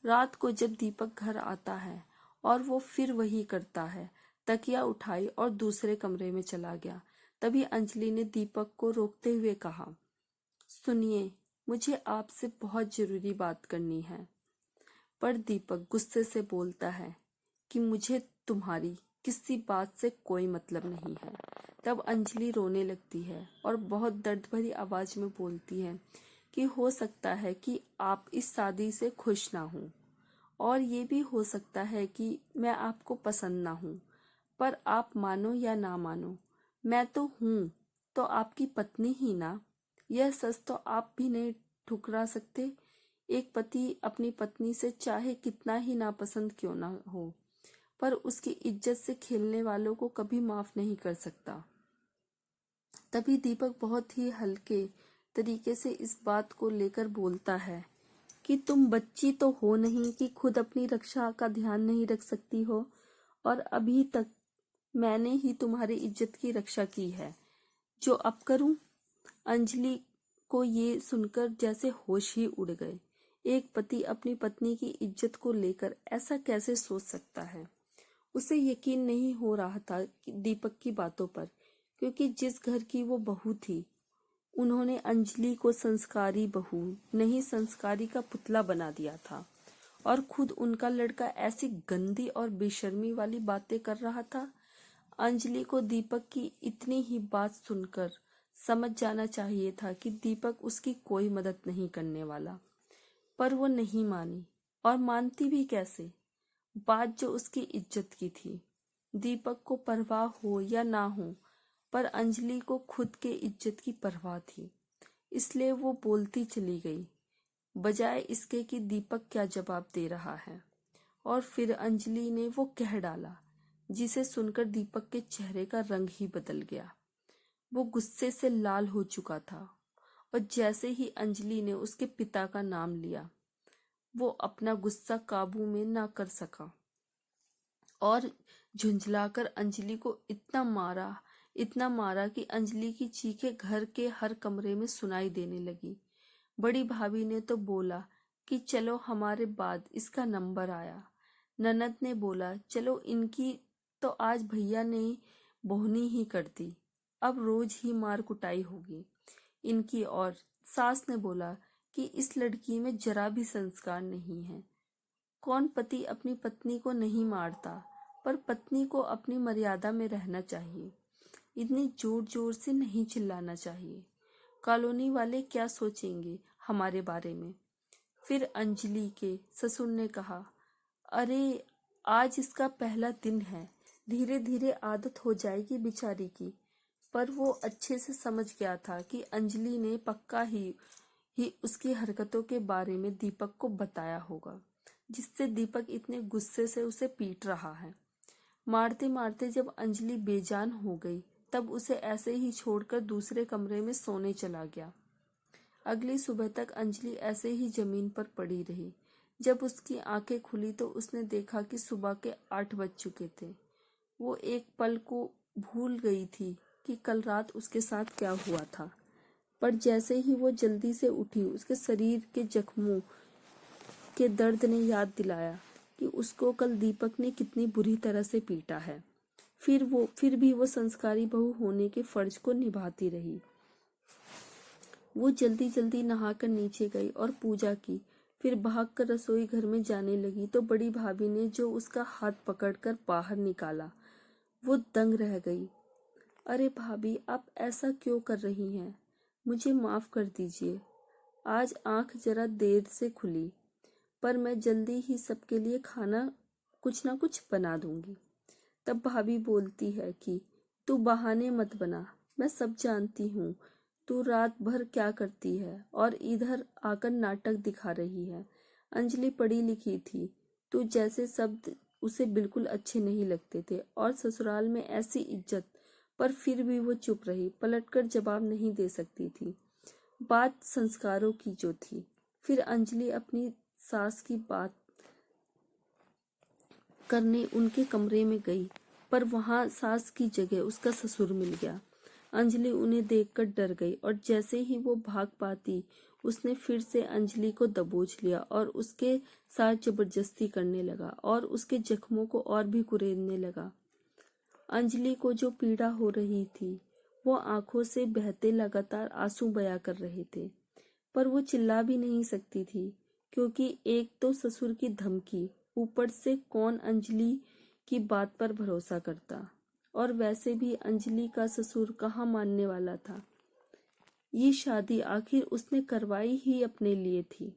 रात को जब दीपक घर आता है और वो फिर वही करता है, तकिया उठाई और दूसरे कमरे में चला गया। तभी अंजलि ने दीपक को रोकते हुए कहा, सुनिए, मुझे आपसे बहुत जरूरी बात करनी है। पर दीपक गुस्से से बोलता है कि मुझे तुम्हारी किसी बात से कोई मतलब नहीं है। तब अंजलि रोने लगती है और बहुत दर्द भरी आवाज में बोलती है कि हो सकता है कि आप इस शादी से खुश ना हो और ये भी हो सकता है कि मैं आपको पसंद ना हूँ, पर आप मानो या ना मानो, मैं तो हूँ तो आपकी पत्नी ही ना। यह सच तो आप भी नहीं ठुकरा सकते। एक पति अपनी पत्नी से चाहे कितना ही नापसंद क्यों ना हो, पर उसकी इज्जत से खेलने वालों को कभी माफ नहीं कर सकता। तभी दीपक बहुत ही हल्के तरीके से इस बात को लेकर बोलता है कि तुम बच्ची तो हो नहीं कि खुद अपनी रक्षा का ध्यान नहीं रख सकती हो, और अभी तक मैंने ही तुम्हारी इज्जत की रक्षा की है, जो अब करूं? अंजलि को ये सुनकर जैसे होश ही उड़ गए। एक पति अपनी पत्नी की इज्जत को लेकर ऐसा कैसे सोच सकता है? उसे यकीन नहीं हो रहा था कि दीपक की बातों पर, क्योंकि जिस घर की वो बहू थी उन्होंने अंजलि को संस्कारी बहू नहीं, संस्कारी का पुतला बना दिया था और खुद उनका लड़का ऐसी गंदी और बेशर्मी वाली बातें कर रहा था। अंजलि को दीपक की इतनी ही बात सुनकर समझ जाना चाहिए था कि दीपक उसकी कोई मदद नहीं करने वाला, पर वो नहीं मानी। और मानती भी कैसे, बात जो उसकी इज्जत की थी। दीपक को परवाह हो या ना हो, पर अंजलि को खुद के इज्जत की परवाह थी, इसलिए वो बोलती चली गई, बजाय इसके कि दीपक क्या जवाब दे रहा है। और फिर अंजलि ने वो कह डाला, जिसे सुनकर दीपक के चेहरे का रंग ही बदल गया। वो गुस्से से लाल हो चुका था, और जैसे ही अंजलि ने उसके पिता का नाम लिया, वो अपना गुस्सा काबू में ना कर सका और झुंझलाकर अंजलि को इतना मारा कि अंजलि की चीखें घर के हर कमरे में सुनाई देने लगी। बड़ी भाभी ने तो बोला कि चलो हमारे बाद इसका नंबर आया। ननद ने बोला चलो इनकी तो आज भैया ने बोहनी ही कर दी, अब रोज ही मार कुटाई होगी इनकी। और सास ने बोला कि इस लड़की में जरा भी संस्कार नहीं है। कौन पति अपनी पत्नी को नहीं मारता, पर पत्नी को अपनी मर्यादा में रहना चाहिए। इतनी जोर जोर से नहीं चिल्लाना चाहिए, कॉलोनी वाले क्या सोचेंगे हमारे बारे में। फिर अंजलि के ससुर ने कहा, अरे आज इसका पहला दिन है, धीरे धीरे आदत हो जाएगी बेचारी की। पर वो अच्छे से समझ गया था कि अंजलि ने पक्का ही उसकी हरकतों के बारे में दीपक को बताया होगा, जिससे दीपक इतने गुस्से से उसे पीट रहा है। मारते मारते जब अंजलि बेजान हो गई, तब उसे ऐसे ही छोड़कर दूसरे कमरे में सोने चला गया। अगली सुबह तक अंजलि ऐसे ही जमीन पर पड़ी रही। जब उसकी आंखें खुली तो उसने देखा कि सुबह के 8 बज चुके थे। वो एक पल को भूल गई थी कि कल रात उसके साथ क्या हुआ था, पर जैसे ही वो जल्दी से उठी, उसके शरीर के जख्मों के दर्द ने याद दिलाया कि उसको कल दीपक ने कितनी बुरी तरह से पीटा है। फिर भी वो संस्कारी बहू होने के फर्ज को निभाती रही। वो जल्दी जल्दी नहाकर नीचे गई और पूजा की। फिर भागकर रसोई घर में जाने लगी तो बड़ी भाभी ने जो उसका हाथ पकड़कर बाहर निकाला, वो दंग रह गई। अरे भाभी, आप ऐसा क्यों कर रही हैं? मुझे माफ कर दीजिए, आज आंख जरा देर से खुली, पर मैं जल्दी ही सबके लिए खाना कुछ ना कुछ बना दूंगी। तब भाभी बोलती है कि तू बहाने मत बना, मैं सब जानती हूँ तू रात भर क्या करती है और इधर आकर नाटक दिखा रही है। अंजलि पढ़ी लिखी थी, तू जैसे शब्द उसे बिल्कुल अच्छे नहीं लगते थे और ससुराल में ऐसी इज्जत, पर फिर भी वो चुप रही, पलटकर जवाब नहीं दे सकती थी। बात संस्कारों की जो थी। फिर अंजलि अपनी सास की बात करने उनके कमरे में गई, पर वहां सास की जगह उसका ससुर मिल गया। अंजलि उन्हें देखकर डर गई और जैसे ही वो भाग पाती, उसने फिर से अंजलि को दबोच लिया और उसके साथ जबरदस्ती करने लगा और उसके जख्मों को और भी कुरेदने लगा। अंजलि को जो पीड़ा हो रही थी, वो आंखों से बहते लगातार आंसू बया कर रहे थे, पर वो चिल्ला भी नहीं सकती थी, क्योंकि एक तो ससुर की धमकी, ऊपर से कौन अंजलि की बात पर भरोसा करता। और वैसे भी अंजलि का ससुर कहाँ मानने वाला था। ये शादी आखिर उसने करवाई ही अपने लिए थी।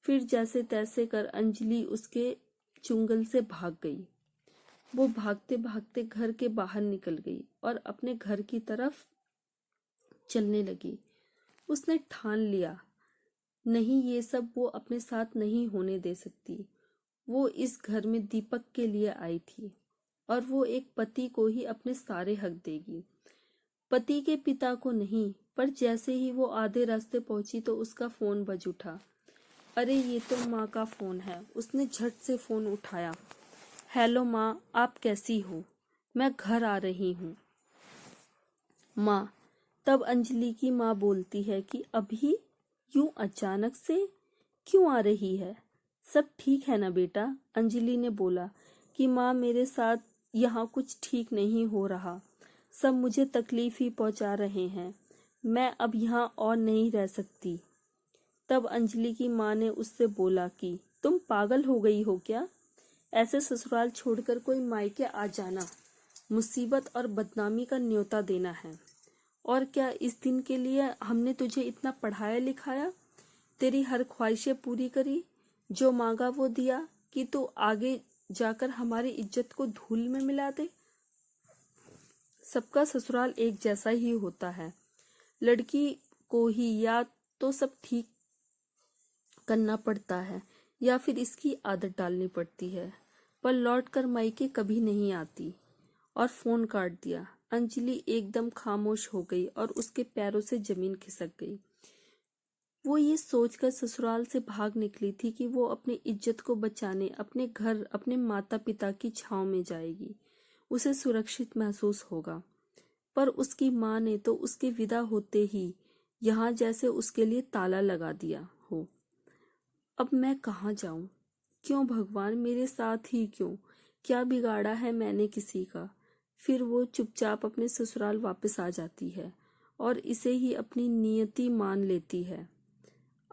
फिर जैसे तैसे कर अंजलि उसके चुंगल से भाग गई। वो भागते भागते घर के बाहर निकल गई और अपने घर की तरफ चलने लगी। उसने ठान लिया, नहीं, ये सब वो अपने साथ नहीं होने दे सकती। वो इस घर में दीपक के लिए आई थी और वो एक पति को ही अपने सारे हक देगी, पति के पिता को नहीं। पर जैसे ही वो आधे रास्ते पहुंची तो उसका फोन बज उठा। अरे ये तो माँ का फोन है। उसने झट से फोन उठाया। हेलो माँ, आप कैसी हो? मैं घर आ रही हूँ माँ। तब अंजलि की माँ बोलती है कि अभी यूं अचानक से क्यों आ रही है? सब ठीक है ना बेटा? अंजलि ने बोला कि माँ, मेरे साथ यहाँ कुछ ठीक नहीं हो रहा। सब मुझे तकलीफ ही पहुँचा रहे हैं। मैं अब यहाँ और नहीं रह सकती। तब अंजलि की माँ ने उससे बोला कि तुम पागल हो गई हो क्या? ऐसे ससुराल छोड़कर कोई मायके आ जाना मुसीबत और बदनामी का न्योता देना है। और क्या इस दिन के लिए हमने तुझे इतना पढ़ाया लिखाया, तेरी हर ख्वाहिशें पूरी करी, जो मांगा वो दिया, कि तू आगे जाकर हमारी इज्जत को धूल में मिला दे। सबका ससुराल एक जैसा ही होता है। लड़की को ही या तो सब ठीक करना पड़ता है या फिर इसकी आदत डालनी पड़ती है, पर लौट कर मायके कभी नहीं आती। और फोन काट दिया। अंजलि एकदम खामोश हो गई और उसके पैरों से जमीन खिसक गई। वो ये सोचकर ससुराल से भाग निकली थी कि वो अपनी इज्जत को बचाने अपने घर, अपने माता पिता की छांव में जाएगी, उसे सुरक्षित महसूस होगा। पर उसकी माँ ने तो उसके विदा होते ही यहाँ जैसे उसके लिए ताला लगा दिया हो। अब मैं कहाँ जाऊं? क्यों भगवान, मेरे साथ ही क्यों? क्या बिगाड़ा है मैंने किसी का? फिर वो चुपचाप अपने ससुराल वापस आ जाती है और इसे ही अपनी नियति मान लेती है।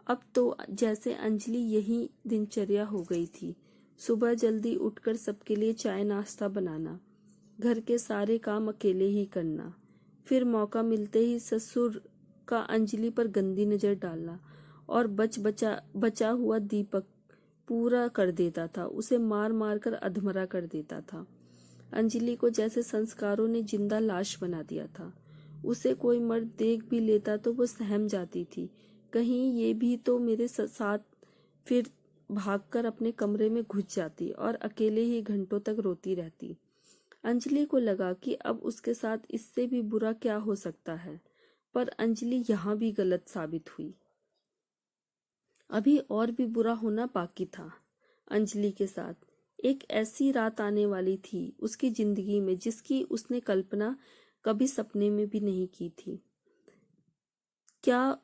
अब तो जैसे अंजलि यही दिनचर्या हो गई थी। सुबह जल्दी उठकर सबके लिए चाय नाश्ता बनाना, घर के सारे काम अकेले ही करना, फिर मौका मिलते ही ससुर का अंजलि पर गंदी नजर डालना, और बचा हुआ दीपक पूरा कर देता था, उसे मार मार कर अधमरा कर देता था। अंजलि को जैसे संस्कारों ने जिंदा लाश बना दिया था। उसे कोई मर्द देख भी लेता तो वो सहम जाती थी, कहीं ये भी तो मेरे साथ। फिर भागकर अपने कमरे में घुस जाती और अकेले ही घंटों तक रोती रहती। अंजलि को लगा कि अब उसके साथ इससे भी बुरा क्या हो सकता है, पर अंजलि यहाँ भी गलत साबित हुई। अभी और भी बुरा होना बाकी था। अंजलि के साथ एक ऐसी रात आने वाली थी उसकी जिंदगी में जिसकी उसने कल्पना कभी सपने में भी नहीं की थी। क्या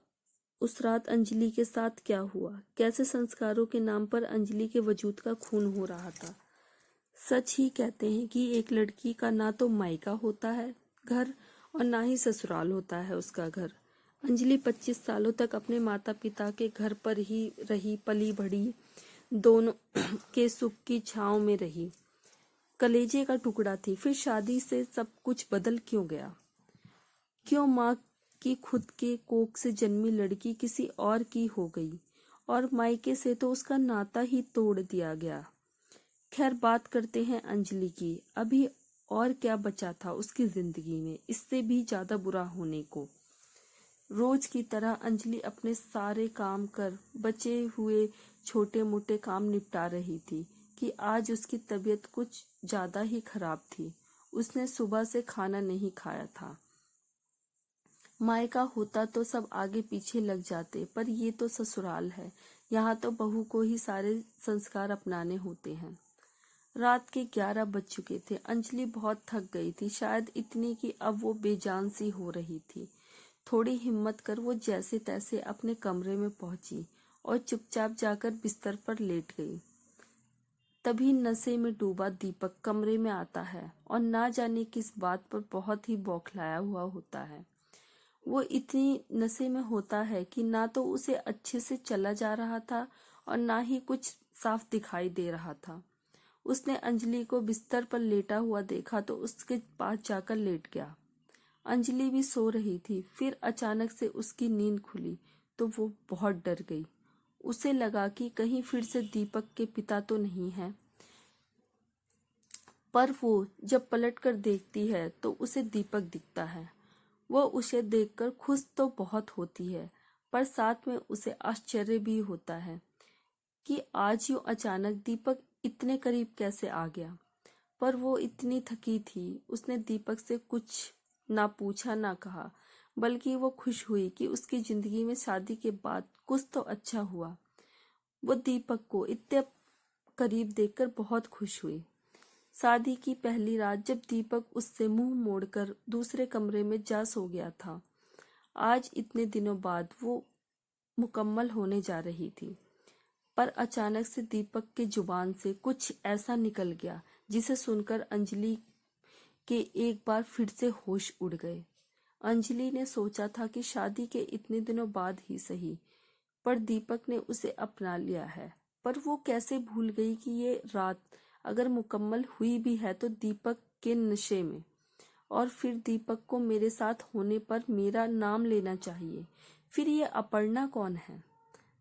उस रात अंजलि के साथ क्या हुआ? कैसे संस्कारों के नाम पर अंजलि के वजूद का खून हो रहा था? सच ही कहते हैं कि एक लड़की का ना तो मायका होता है घर, और ना ही ससुराल होता है उसका घर। अंजलि 25 सालों तक अपने माता पिता के घर पर ही रही, पली बढ़ी, दोनों के सुख की छांव में रही, कलेजे का टुकड़ा थी। फिर शादी से सब कुछ बदल क्यों गया? क्यों माँ की खुद के कोख से जन्मी लड़की किसी और की हो गई, और मायके से तो उसका नाता ही तोड़ दिया गया। खैर, बात करते हैं अंजलि की। अभी और क्या बचा था उसकी जिंदगी में इससे भी ज्यादा बुरा होने को? रोज की तरह अंजलि अपने सारे काम कर बचे हुए छोटे मोटे काम निपटा रही थी कि आज उसकी तबीयत कुछ ज्यादा ही खराब थी। उसने सुबह से खाना नहीं खाया था। मायका होता तो सब आगे पीछे लग जाते, पर ये तो ससुराल है, यहाँ तो बहू को ही सारे संस्कार अपनाने होते हैं। रात के 11 बज चुके थे। अंजलि बहुत थक गई थी, शायद इतनी कि अब वो बेजान सी हो रही थी। थोड़ी हिम्मत कर वो जैसे तैसे अपने कमरे में पहुंची और चुपचाप जाकर बिस्तर पर लेट गई। तभी नशे में डूबा दीपक कमरे में आता है और ना जाने किस बात पर बहुत ही बौखलाया हुआ होता है। वो इतनी नशे में होता है कि ना तो उसे अच्छे से चला जा रहा था और ना ही कुछ साफ दिखाई दे रहा था। उसने अंजलि को बिस्तर पर लेटा हुआ देखा तो उसके पास जाकर लेट गया। अंजलि भी सो रही थी। फिर अचानक से उसकी नींद खुली तो वो बहुत डर गई। उसे लगा कि कहीं फिर से दीपक के पिता तो नहीं है, पर वो जब पलट कर देखती है तो उसे दीपक दिखता है। वो उसे देखकर खुश तो बहुत होती है, पर साथ में उसे आश्चर्य भी होता है कि आज यूं अचानक दीपक इतने करीब कैसे आ गया। पर वो इतनी थकी थी, उसने दीपक से कुछ ना पूछा ना कहा, बल्कि वो खुश हुई कि उसकी जिंदगी में शादी के बाद कुछ तो अच्छा हुआ। वो दीपक को इतने करीब देखकर बहुत खुश हुई। शादी की पहली रात जब दीपक उससे मुंह मोड़कर दूसरे कमरे में जा सो गया था, आज इतने दिनों बाद वो मुकम्मल होने जा रही थी। पर अचानक से दीपक के जुबान से कुछ ऐसा निकल गया जिसे सुनकर अंजलि के एक बार फिर से होश उड़ गए। अंजलि ने सोचा था कि शादी के इतने दिनों बाद ही सही, पर दीपक ने उसे अपना लिया है। पर वो कैसे भूल गई कि ये रात अगर मुकम्मल हुई भी है तो दीपक के नशे में। और फिर दीपक को मेरे साथ होने पर मेरा नाम लेना चाहिए। फिर ये अपर्णा कौन है?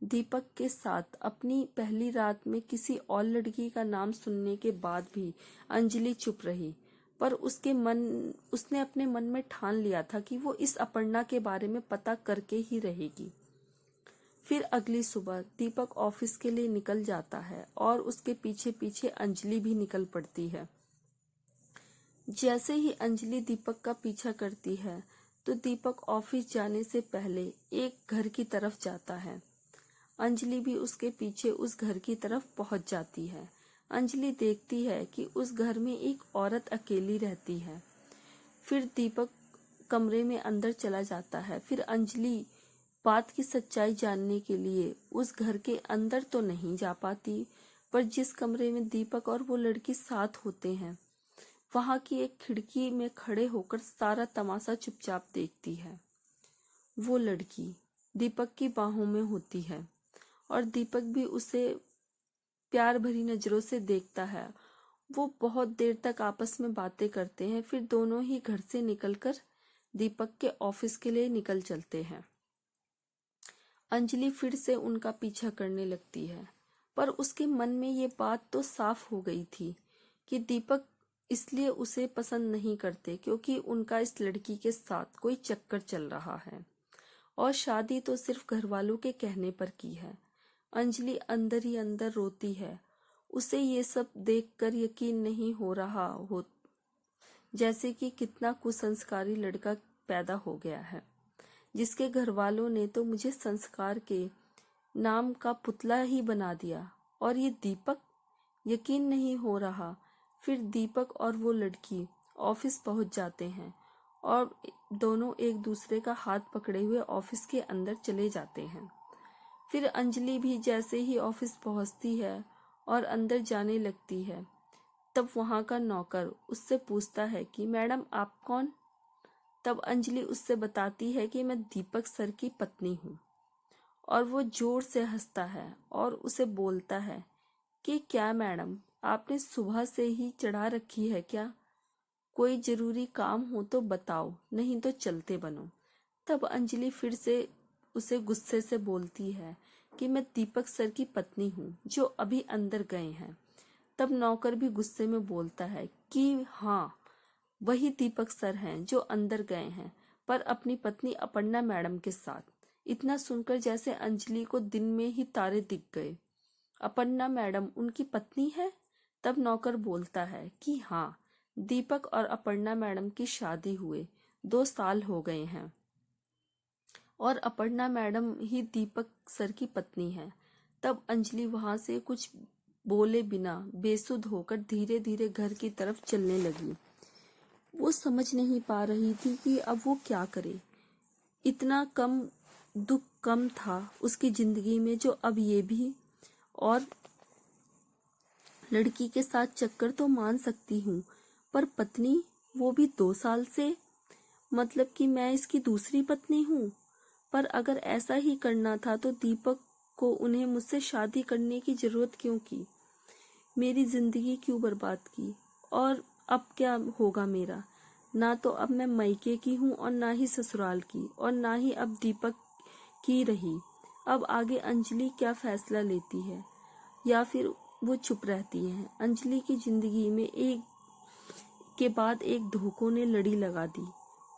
दीपक के साथ अपनी पहली रात में किसी और लड़की का नाम सुनने के बाद भी अंजलि चुप रही, पर उसने अपने मन में ठान लिया था कि वो इस अपर्णा के बारे में पता करके ही रहेगी। फिर अगली सुबह दीपक ऑफिस के लिए निकल जाता है और उसके पीछे पीछे अंजलि भी निकल पड़ती है। जैसे ही अंजलि दीपक का पीछा करती है तो दीपक ऑफिस जाने से पहले एक घर की तरफ जाता है। अंजलि भी उसके पीछे उस घर की तरफ पहुंच जाती है। अंजलि देखती है कि उस घर में एक औरत अकेली रहती है। फिर दीपक कमरे में अंदर चला जाता है। फिर अंजलि बात की सच्चाई जानने के लिए उस घर के अंदर तो नहीं जा पाती, पर जिस कमरे में दीपक और वो लड़की साथ होते हैं वहां की एक खिड़की में खड़े होकर सारा तमाशा चुपचाप देखती है। वो लड़की दीपक की बाहों में होती है और दीपक भी उसे प्यार भरी नजरों से देखता है। वो बहुत देर तक आपस में बातें करते हैं। फिर दोनों ही घर से निकलकर दीपक के ऑफिस के लिए निकल चलते हैं। अंजलि फिर से उनका पीछा करने लगती है, पर उसके मन में ये बात तो साफ हो गई थी कि दीपक इसलिए उसे पसंद नहीं करते क्योंकि उनका इस लड़की के साथ कोई चक्कर चल रहा है, और शादी तो सिर्फ घर वालों के कहने पर की है। अंजलि अंदर ही अंदर रोती है। उसे ये सब देखकर यकीन नहीं हो रहा हो जैसे कि कितना कुसंस्कारी लड़का पैदा हो गया है, जिसके घर वालों ने तो मुझे संस्कार के नाम का पुतला ही बना दिया। और ये दीपक, यकीन नहीं हो रहा। फिर दीपक और वो लड़की ऑफिस पहुंच जाते हैं और दोनों एक दूसरे का हाथ पकड़े हुए ऑफिस के अंदर चले जाते हैं। फिर अंजलि भी जैसे ही ऑफिस पहुंचती है और अंदर जाने लगती है, तब वहां का नौकर उससे पूछता है कि मैडम आप कौन? तब अंजलि उससे बताती है कि मैं दीपक सर की पत्नी हूँ। और वो जोर से हंसता है और उसे बोलता है कि क्या मैडम, आपने सुबह से ही चढ़ा रखी है क्या? कोई जरूरी काम हो तो बताओ, नहीं तो चलते बनो। तब अंजलि फिर से उसे गुस्से से बोलती है कि मैं दीपक सर की पत्नी हूँ जो अभी अंदर गए हैं। तब नौकर भी गुस्से में बोलता है कि हाँ, वही दीपक सर हैं जो अंदर गए हैं, पर अपनी पत्नी अपर्णा मैडम के साथ। इतना सुनकर जैसे अंजलि को दिन में ही तारे दिख गए। अपर्णा मैडम उनकी पत्नी है? तब नौकर बोलता है कि हाँ, दीपक और अपर्णा मैडम की शादी हुए 2 साल हो गए हैं और अपर्णा मैडम ही दीपक सर की पत्नी है। तब अंजलि वहां से कुछ बोले बिना बेसुध होकर धीरे धीरे घर की तरफ चलने लगी। वो समझ नहीं पा रही थी कि अब वो क्या करे। इतना कम दुख कम था उसकी जिंदगी में जो अब ये भी। और लड़की के साथ चक्कर तो मान सकती हूँ, पर पत्नी, वो भी 2 साल से, मतलब कि मैं इसकी दूसरी पत्नी हूँ। पर अगर ऐसा ही करना था तो दीपक को उन्हें मुझसे शादी करने की जरूरत क्यों की? मेरी जिंदगी क्यों बर्बाद की? और अब क्या होगा मेरा? ना तो अब मैं मायके की हूँ और ना ही ससुराल की, और ना ही अब दीपक की रही। अब आगे अंजलि क्या फैसला लेती है या फिर वो चुप रहती है। अंजलि की जिंदगी में एक के बाद एक धोखों ने लड़ी लगा दी।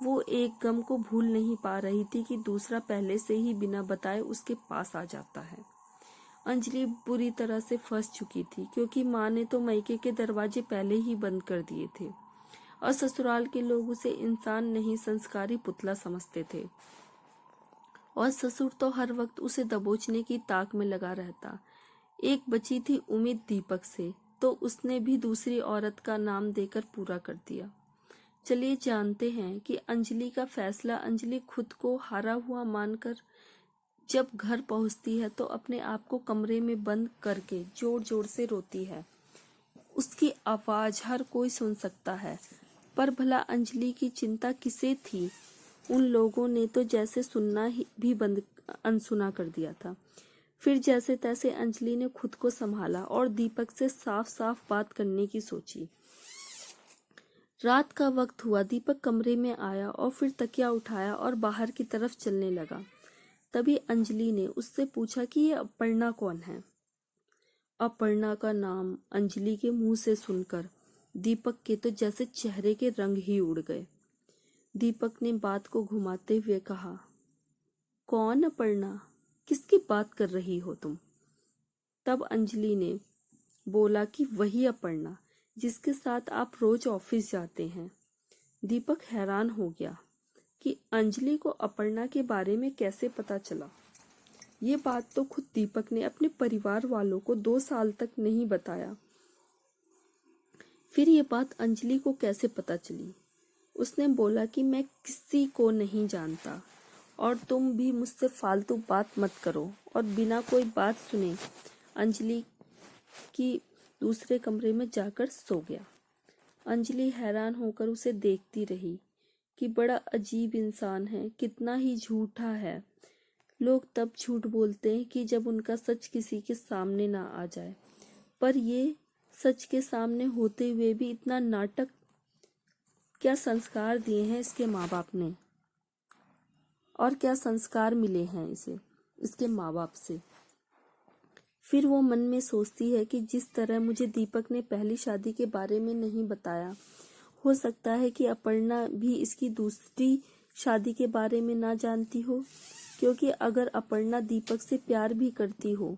वो एक गम को भूल नहीं पा रही थी कि दूसरा पहले से ही बिना बताए उसके पास आ जाता है। अंजलि बुरी तरह से फंस चुकी थी क्योंकि माँ ने तो मायके के दरवाजे पहले ही बंद कर दिए थे और ससुराल के लोग उसे इंसान नहीं संस्कारी पुतला समझते थे, और ससुर तो हर वक्त उसे दबोचने की ताक में लगा रहता। एक बची थी उम्मीद दीपक से, तो उसने भी दूसरी औरत का नाम देकर पूरा कर दिया। चलिए जानते हैं कि अंजलि का फैसला। अंजलि खुद को हारा हुआ मानकर जब घर पहुंचती है तो अपने आप को कमरे में बंद करके जोर जोर से रोती है। उसकी आवाज हर कोई सुन सकता है, पर भला अंजलि की चिंता किसे थी? उन लोगों ने तो जैसे सुनना ही भी बंद अनसुना कर दिया था। फिर जैसे तैसे अंजलि ने खुद को संभाला और दीपक से साफ साफ बात करने की सोची। रात का वक्त हुआ। दीपक कमरे में आया और फिर तकिया उठाया और बाहर की तरफ चलने लगा। तभी अंजलि ने उससे पूछा कि ये अपर्णा कौन है। अपर्णा का नाम अंजलि के मुंह से सुनकर दीपक के तो जैसे चेहरे के रंग ही उड़ गए। दीपक ने बात को घुमाते हुए कहा, कौन अपर्णा? किसकी बात कर रही हो तुम? तब अंजलि ने बोला कि वही अपर्णा जिसके साथ आप रोज ऑफिस जाते हैं। दीपक हैरान हो गया कि अंजलि को अपर्णा के बारे में कैसे पता चला। ये बात तो खुद दीपक ने अपने परिवार वालों को 2 साल तक नहीं बताया। फिर ये बात अंजलि को कैसे पता चली? उसने बोला कि मैं किसी को नहीं जानता और तुम भी मुझसे फालतू बात मत करो, और बिना कोई बात सुने अंजलि की दूसरे कमरे में जाकर सो गया। अंजलि हैरान होकर उसे देखती रही कि बड़ा अजीब इंसान है, कितना ही झूठा है। लोग तब झूठ बोलते हैं कि जब उनका सच किसी के सामने ना आ जाए, पर ये सच के सामने होते हुए भी इतना नाटक। क्या संस्कार दिए हैं इसके माँ बाप ने, और क्या संस्कार मिले हैं इसे इसके माँ बाप से। फिर वो मन में सोचती है कि जिस तरह मुझे दीपक ने पहली शादी के बारे में नहीं बताया, हो सकता है कि अपर्णा भी इसकी दूसरी शादी के बारे में ना जानती हो, क्योंकि अगर अपर्णा दीपक से प्यार भी करती हो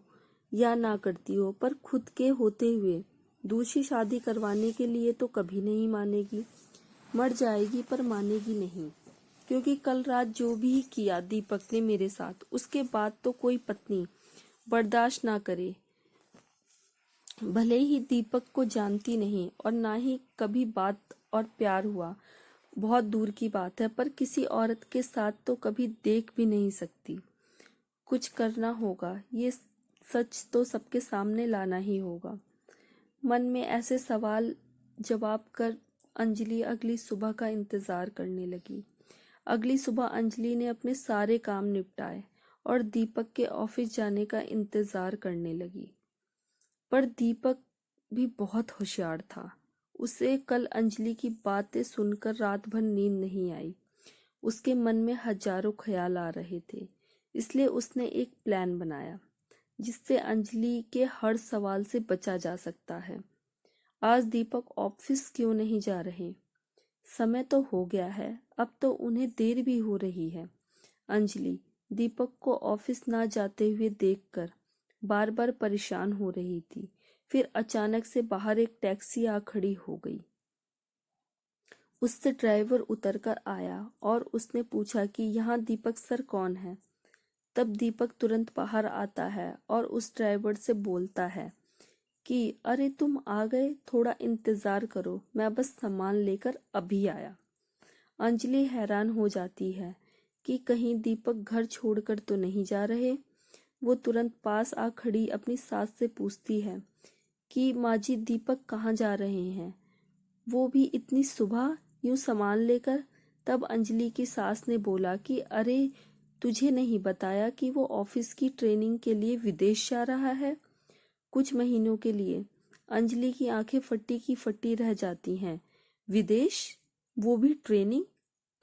या ना करती हो, पर खुद के होते हुए दूसरी शादी करवाने के लिए तो कभी नहीं मानेगी। मर जाएगी पर मानेगी नहीं, क्योंकि कल रात जो भी किया दीपक ने मेरे साथ, उसके बाद तो कोई पत्नी बर्दाश्त ना करे। भले ही दीपक को जानती नहीं और ना ही कभी बात और प्यार हुआ, बहुत दूर की बात है, पर किसी औरत के साथ तो कभी देख भी नहीं सकती। कुछ करना होगा, ये सच तो सबके सामने लाना ही होगा। मन में ऐसे सवाल जवाब कर अंजलि अगली सुबह का इंतजार करने लगी। अगली सुबह अंजलि ने अपने सारे काम निपटाए और दीपक के ऑफिस जाने का इंतजार करने लगी। पर दीपक भी बहुत होशियार था। उसे कल अंजलि की बातें सुनकर रात भर नींद नहीं आई। उसके मन में हजारों ख्याल आ रहे थे, इसलिए उसने एक प्लान बनाया जिससे अंजलि के हर सवाल से बचा जा सकता है। आज दीपक ऑफिस क्यों नहीं जा रहे? समय तो हो गया है, अब तो उन्हें देर भी हो रही है। अंजलि दीपक को ऑफिस ना जाते हुए देखकर बार बार परेशान हो रही थी। फिर अचानक से बाहर एक टैक्सी आ खड़ी हो गई। उससे ड्राइवर उतरकर आया और उसने पूछा कि यहाँ दीपक सर कौन है। तब दीपक तुरंत बाहर आता है और उस ड्राइवर से बोलता है कि अरे तुम आ गए, थोड़ा इंतजार करो, मैं बस सामान लेकर अभी आया। अंजलि हैरान हो जाती है कि कहीं दीपक घर छोड़कर तो नहीं जा रहे। वो तुरंत पास आ खड़ी अपनी सास से पूछती है कि माँ जी, दीपक कहाँ जा रहे हैं, वो भी इतनी सुबह यूं सामान लेकर। तब अंजलि की सास ने बोला कि अरे तुझे नहीं बताया कि वो ऑफिस की ट्रेनिंग के लिए विदेश जा रहा है, कुछ महीनों के लिए। अंजलि की आंखें फटी की फटी रह जाती हैं। विदेश? वो भी ट्रेनिंग?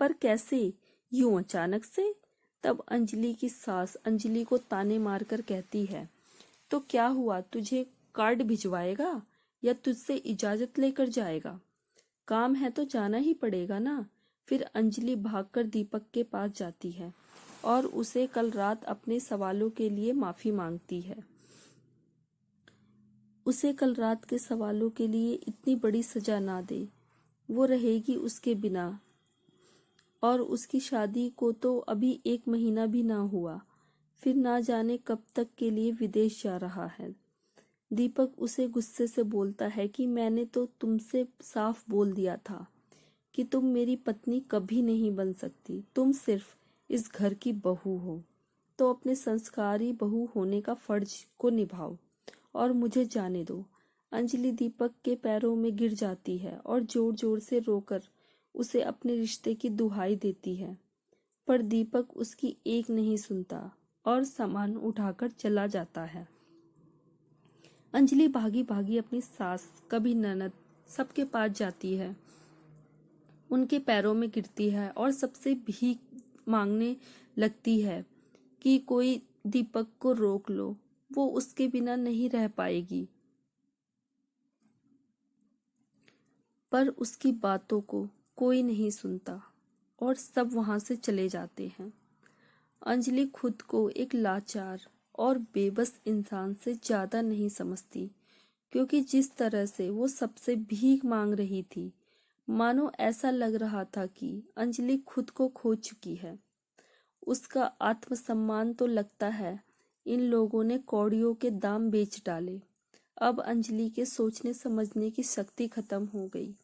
पर कैसे, यूं अचानक से? तब अंजलि की सास अंजलि को ताने मारकर कहती है, तो क्या हुआ, तुझे कार्ड भिजवाएगा या तुझसे इजाजत लेकर जाएगा? काम है तो जाना ही पड़ेगा ना। फिर अंजलि भागकर दीपक के पास जाती है और उसे कल रात अपने सवालों के लिए माफी मांगती है। उसे कल रात के सवालों के लिए इतनी बड़ी सजा ना दे। वो रहेगी उसके बिना, और उसकी शादी को तो अभी 1 महीना भी ना हुआ, फिर ना जाने कब तक के लिए विदेश जा रहा है। दीपक उसे गुस्से से बोलता है कि मैंने तो तुमसे साफ बोल दिया था कि तुम मेरी पत्नी कभी नहीं बन सकती, तुम सिर्फ इस घर की बहू हो, तो अपने संस्कारी बहू होने का फर्ज को निभाओ और मुझे जाने दो। अंजलि दीपक के पैरों में गिर जाती है और जोर जोर से रोकर उसे अपने रिश्ते की दुहाई देती है, पर दीपक उसकी एक नहीं सुनता और सामान उठाकर चला जाता है। अंजलि भागी भागी अपनी सास, कभी ननद, सबके पास जाती है उनके पैरों में गिरती है और सबसे भीख मांगने लगती है कि कोई दीपक को रोक लो, वो उसके बिना नहीं रह पाएगी। पर उसकी बातों को कोई नहीं सुनता और सब वहां से चले जाते हैं। अंजलि खुद को एक लाचार और बेबस इंसान से ज्यादा नहीं समझती, क्योंकि जिस तरह से वो सबसे भीख मांग रही थी, मानो ऐसा लग रहा था कि अंजलि खुद को खो चुकी है। उसका आत्मसम्मान तो लगता है इन लोगों ने कौड़ियों के दाम बेच डाले। अब अंजलि के सोचने समझने की शक्ति खत्म हो गई।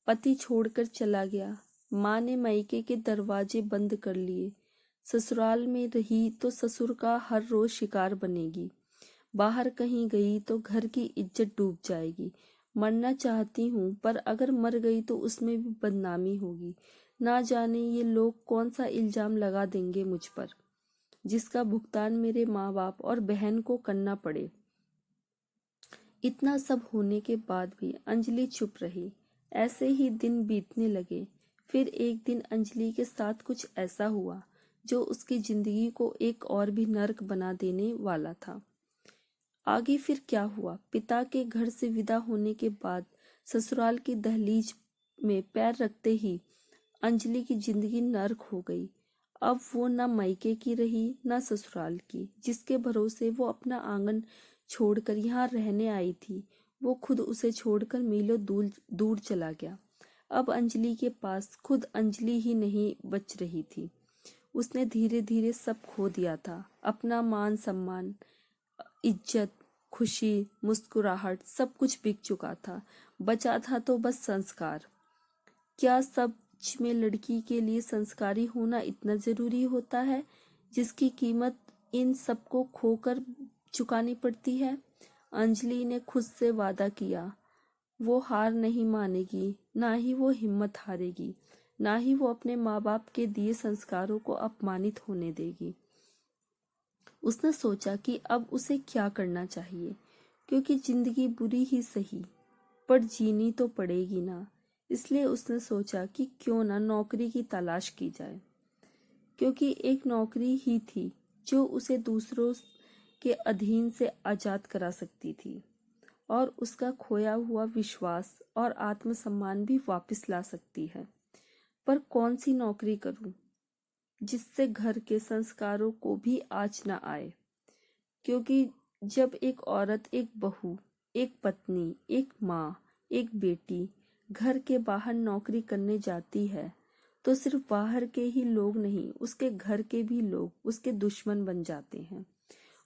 पति छोड़कर चला गया, माँ ने मायके के दरवाजे बंद कर लिए। ससुराल में रही तो ससुर का हर रोज शिकार बनेगी। बाहर कहीं गई तो घर की इज्जत डूब जाएगी। मरना चाहती हूँ, पर अगर मर गई तो उसमें भी बदनामी होगी। ना जाने ये लोग कौन सा इल्जाम लगा देंगे मुझ पर, जिसका भुगतान मेरे माँ बाप और बहन को करना पड़े। इतना सब होने के बाद भी अंजलि चुप रही। ऐसे ही दिन बीतने लगे। फिर एक दिन अंजलि के साथ कुछ ऐसा हुआ जो उसकी जिंदगी को एक और भी नर्क बना देने वाला था। आगे फिर क्या हुआ? पिता के घर से विदा होने के बाद ससुराल की दहलीज में पैर रखते ही अंजलि की जिंदगी नर्क हो गई। अब वो न मायके की रही न ससुराल की, जिसके भरोसे वो अपना आंगन छोड़कर यहाँ रहने आई थी, वो खुद उसे छोड़कर मीलों दूर दूर चला गया। अब अंजलि के पास खुद अंजलि ही नहीं बच रही थी। उसने धीरे धीरे सब खो दिया था। अपना मान सम्मान, इज्जत, खुशी, मुस्कुराहट, सब कुछ बिक चुका था। बचा था तो बस संस्कार। क्या सच में लड़की के लिए संस्कारी होना इतना जरूरी होता है, जिसकी कीमत इन सबको खोकर चुकानी पड़ती है? अंजलि ने खुद से वादा किया, वो हार नहीं मानेगी, ना ही वो हिम्मत हारेगी, ना ही वो अपने माँ बाप के दिए संस्कारों को अपमानित होने देगी। उसने सोचा कि अब उसे क्या करना चाहिए, क्योंकि जिंदगी बुरी ही सही, पर जीनी तो पड़ेगी ना। इसलिए उसने सोचा कि क्यों ना नौकरी की तलाश की जाए, क्योंकि एक नौकरी ही थी जो उसे दूसरों के अधीन से आजाद करा सकती थी और उसका खोया हुआ विश्वास और आत्मसम्मान भी वापस ला सकती है। पर कौन सी नौकरी करूं जिससे घर के संस्कारों को भी आँच न आए? क्योंकि जब एक औरत, एक बहू, एक पत्नी, एक माँ, एक बेटी घर के बाहर नौकरी करने जाती है, तो सिर्फ बाहर के ही लोग नहीं, उसके घर के भी लोग उसके दुश्मन बन जाते हैं।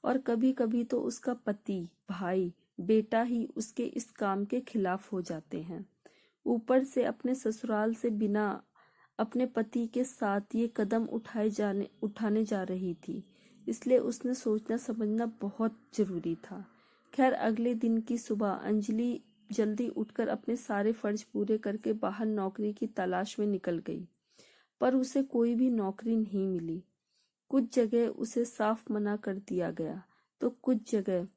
और कभी कभी तो उसका पति, भाई, बेटा ही उसके इस काम के खिलाफ हो जाते हैं। ऊपर से अपने ससुराल से बिना अपने पति के साथ ये कदम उठाने जा रही थी। इसलिए उसने सोचना समझना बहुत जरूरी था। खैर, अगले दिन की सुबह अंजलि जल्दी उठकर अपने सारे फर्ज पूरे करके बाहर नौकरी की तलाश में निकल गई, पर उसे कोई भी नौकरी नहीं मिली। कुछ जगह उसे साफ मना कर दिया गया, तो कुछ जगह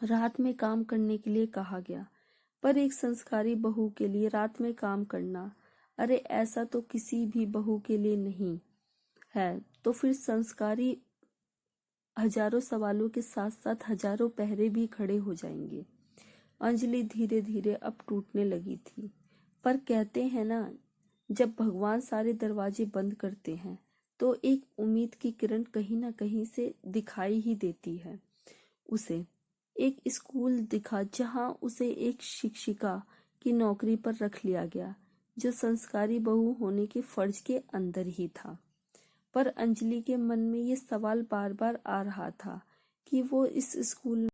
रात में काम करने के लिए कहा गया। पर एक संस्कारी बहू के लिए रात में काम करना, अरे ऐसा तो किसी भी बहू के लिए नहीं है। तो फिर संस्कारी हजारों सवालों के साथ साथ हजारों पहरे भी खड़े हो जाएंगे। अंजलि धीरे धीरे अब टूटने लगी थी। पर कहते हैं ना, जब भगवान सारे दरवाजे बंद करते हैं तो एक उम्मीद की किरण कहीं ना कहीं से दिखाई ही देती है। उसे एक स्कूल दिखा जहां उसे एक शिक्षिका की नौकरी पर रख लिया गया, जो संस्कारी बहू होने के फर्ज के अंदर ही था। पर अंजलि के मन में ये सवाल बार बार आ रहा था कि वो इस स्कूल